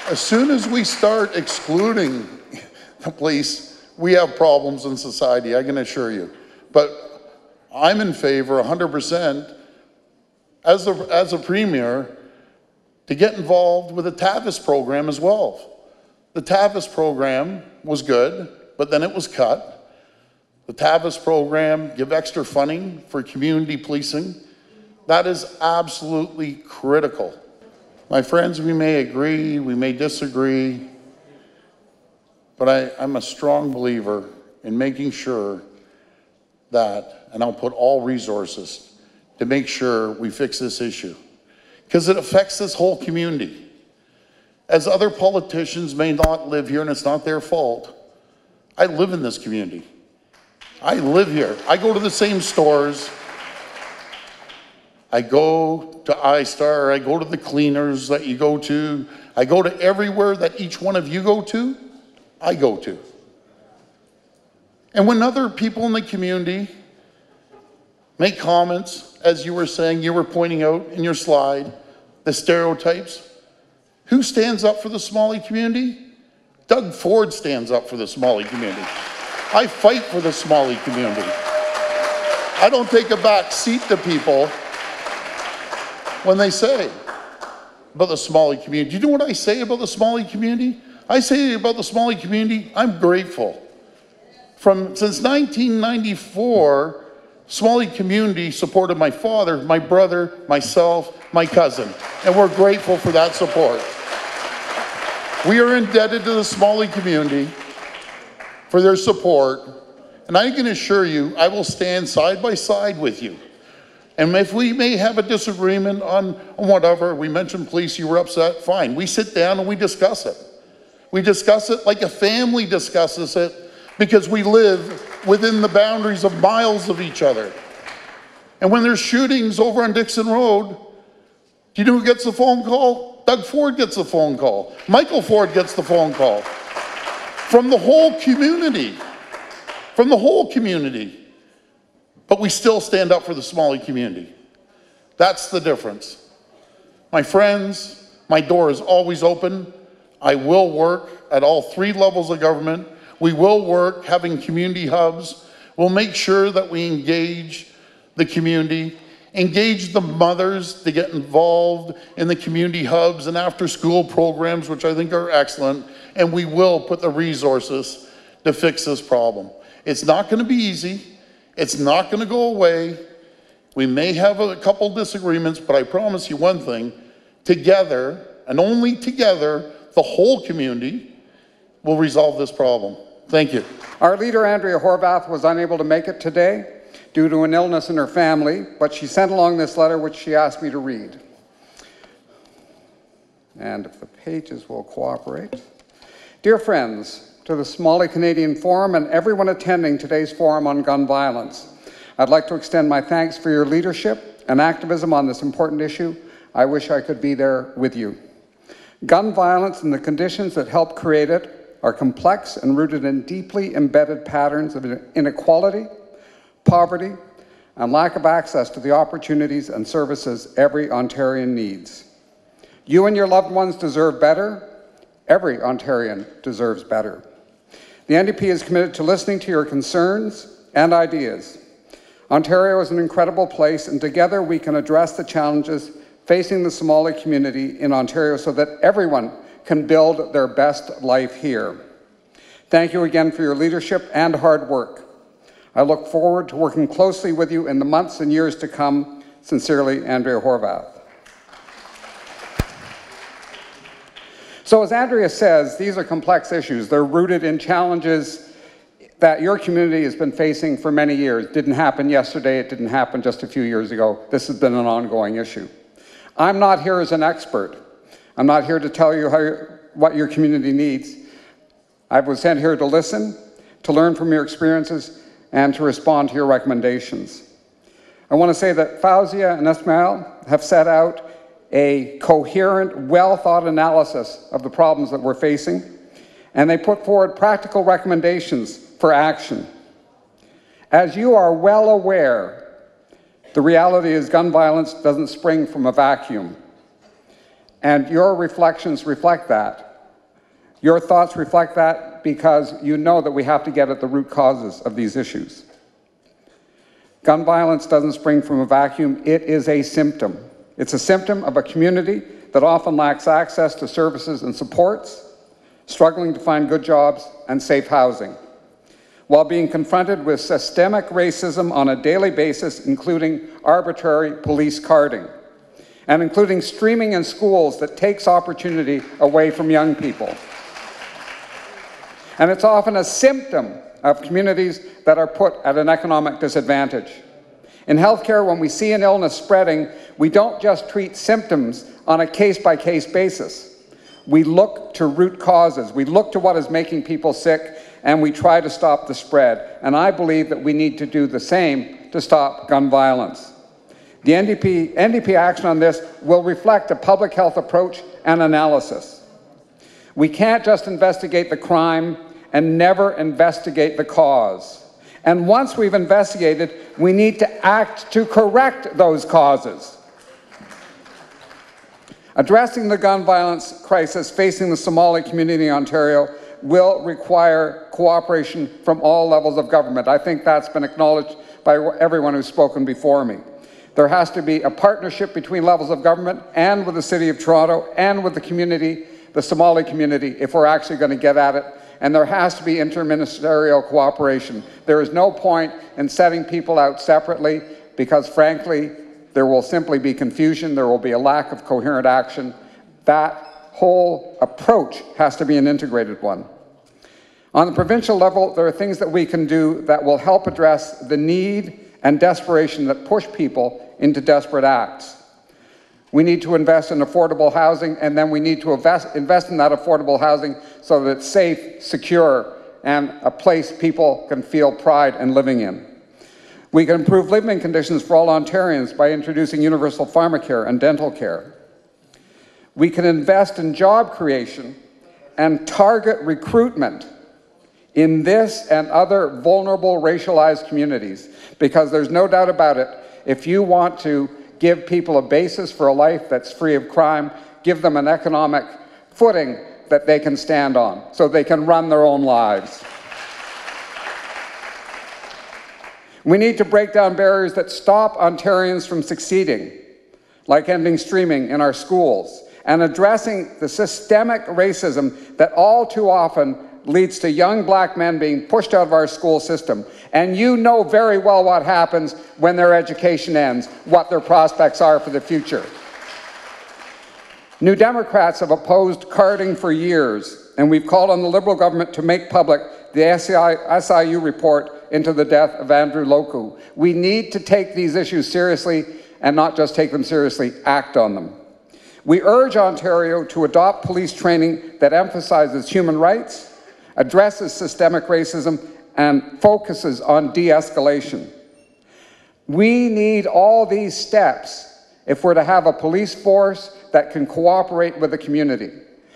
As soon as we start excluding the police, we have problems in society, I can assure you. But I'm in favor 100% as a premier to get involved with the TAVIS program as well. The TAVIS program was good, but then it was cut. The TAVIS program, give extra funding for community policing. That is absolutely critical. My friends, we may agree, we may disagree, but I'm a strong believer in making sure that, and I'll put all resources to make sure we fix this issue, because it affects this whole community. As other politicians may not live here, and it's not their fault, I live in this community. I live here. I go to the same stores. I go to iStar, I go to the cleaners that you go to. I go to everywhere that each one of you go to, I go to. And when other people in the community make comments, as you were saying, you were pointing out in your slide, the stereotypes, who stands up for the Somali community? Doug Ford stands up for the Somali community. I fight for the Somali community. I don't take a back seat to people when they say about the Somali community. Do you know what I say about the Somali community? I say about the Somali community, I'm grateful. Since 1994, Somali community supported my father, my brother, myself, my cousin, and we're grateful for that support. We are indebted to the Somali community for their support, and I can assure you, I will stand side by side with you. And if we may have a disagreement on whatever, we mentioned police, you were upset, fine. We sit down and we discuss it. We discuss it like a family discusses it, because we live within the boundaries of miles of each other. And when there's shootings over on Dixon Road, do you know who gets the phone call? Doug Ford gets the phone call. Michael Ford gets the phone call. From the whole community. From the whole community. But we still stand up for the Somali community. That's the difference. My friends, my door is always open. I will work at all 3 levels of government. We will work having community hubs. We'll make sure that we engage the community, engage the mothers to get involved in the community hubs and after-school programs, which I think are excellent, and we will put the resources to fix this problem. It's not going to be easy. It's not going to go away. We may have a couple disagreements, but I promise you one thing, together, and only together, the whole community will resolve this problem. Thank you. Our leader, Andrea Horvath, was unable to make it today due to an illness in her family, but she sent along this letter which she asked me to read. And if the pages will cooperate. Dear friends, to the Somali Canadian Forum and everyone attending today's forum on gun violence, I'd like to extend my thanks for your leadership and activism on this important issue. I wish I could be there with you. Gun violence and the conditions that help create it are complex and rooted in deeply embedded patterns of inequality, poverty, and lack of access to the opportunities and services every Ontarian needs. You and your loved ones deserve better. Every Ontarian deserves better. The NDP is committed to listening to your concerns and ideas. Ontario is an incredible place, and together we can address the challenges facing the Somali community in Ontario so that everyone can build their best life here. Thank you again for your leadership and hard work. I look forward to working closely with you in the months and years to come. Sincerely, Andrea Horvath. So So as Andrea says, these are complex issues. They're rooted in challenges that your community has been facing for many years. It didn't happen yesterday, it didn't happen just a few years ago. This has been an ongoing issue. I'm not here as an expert. I'm not here to tell you what your community needs. I was sent here to listen, to learn from your experiences, and to respond to your recommendations. I want to say that Fauzia and Ismail have set out a coherent, well-thought analysis of the problems that we're facing, and they put forward practical recommendations for action. As you are well aware, the reality is gun violence doesn't spring from a vacuum, and your reflections reflect that. Your thoughts reflect that because you know that we have to get at the root causes of these issues. Gun violence doesn't spring from a vacuum, it is a symptom. It's a symptom of a community that often lacks access to services and supports, struggling to find good jobs and safe housing, while being confronted with systemic racism on a daily basis, including arbitrary police carding, and including streaming in schools that takes opportunity away from young people. And it's often a symptom of communities that are put at an economic disadvantage. In healthcare, when we see an illness spreading, we don't just treat symptoms on a case-by-case basis. We look to root causes. We look to what is making people sick, and we try to stop the spread. And I believe that we need to do the same to stop gun violence. The NDP action on this will reflect a public health approach and analysis. We can't just investigate the crime and never investigate the cause. And once we've investigated, we need to act to correct those causes. Addressing the gun violence crisis facing the Somali community in Ontario will require cooperation from all levels of government. I think that's been acknowledged by everyone who's spoken before me. There has to be a partnership between levels of government and with the City of Toronto and with the community, the Somali community, if we're actually going to get at it. And there has to be interministerial cooperation. There is no point in setting people out separately because, frankly, there will simply be confusion, there will be a lack of coherent action. That whole approach has to be an integrated one. On the provincial level, there are things that we can do that will help address the need and desperation that push people into desperate acts. We need to invest in affordable housing, and then we need to invest in that affordable housing so that it's safe, secure, and a place people can feel pride in living in. We can improve living conditions for all Ontarians by introducing universal pharmacare and dental care. We can invest in job creation and target recruitment in this and other vulnerable racialized communities, because there's no doubt about it, if you want to give people a basis for a life that's free of crime, give them an economic footing that they can stand on so they can run their own lives. We need to break down barriers that stop Ontarians from succeeding, like ending streaming in our schools and addressing the systemic racism that all too often leads to young black men being pushed out of our school system. And you know very well what happens when their education ends, what their prospects are for the future. New Democrats have opposed carding for years, and we've called on the Liberal government to make public the SIU report into the death of Andrew Loku. We need to take these issues seriously and not just take them seriously, act on them. We urge Ontario to adopt police training that emphasizes human rights, addresses systemic racism, and focuses on de-escalation. We need all these steps if we're to have a police force that can cooperate with the community.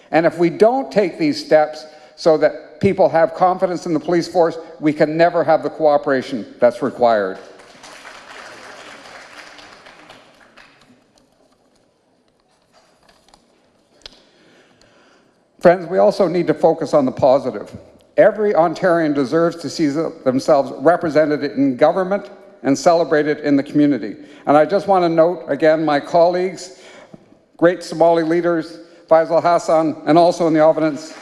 And if we don't take these steps so that people have confidence in the police force, we can never have the cooperation that's required. Friends, we also need to focus on the positive. Every Ontarian deserves to see themselves represented in government and celebrated in the community. And I just want to note, again, my colleagues, great Somali leaders, Faisal Hassan, and also in the audience,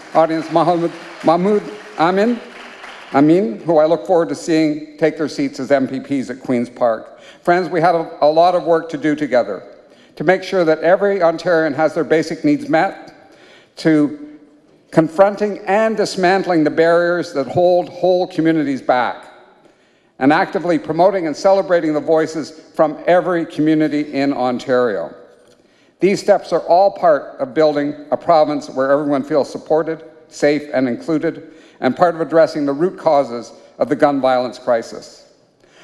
Mahmoud Amin, who I look forward to seeing take their seats as MPPs at Queen's Park. Friends, we have a lot of work to do together to make sure that every Ontarian has their basic needs met, to confronting and dismantling the barriers that hold whole communities back, and actively promoting and celebrating the voices from every community in Ontario. These steps are all part of building a province where everyone feels supported, safe, and included, and part of addressing the root causes of the gun violence crisis.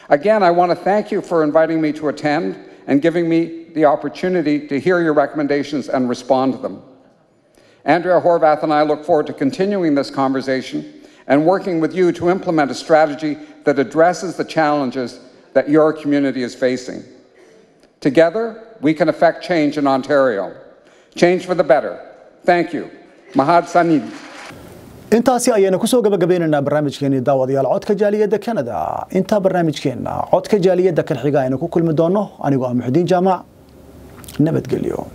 Again, I want to thank you for inviting me to attend and giving me the opportunity to hear your recommendations and respond to them. Andrea Horvath and I look forward to continuing this conversation and working with you to implement a strategy that addresses the challenges that your community is facing. Together, we can affect change in Ontario. Change for the better. Thank you. Mahad Sanid. intaasi ayayna ku soo gabagabeynaa barnaamijkeena daawadayaal codka jaaliyadda Canada inta barnaamijkeena codka jaaliyadda kan xiga ayna ku kulmi doono anigoo ah Muxdiin Jaamac nabadgelyo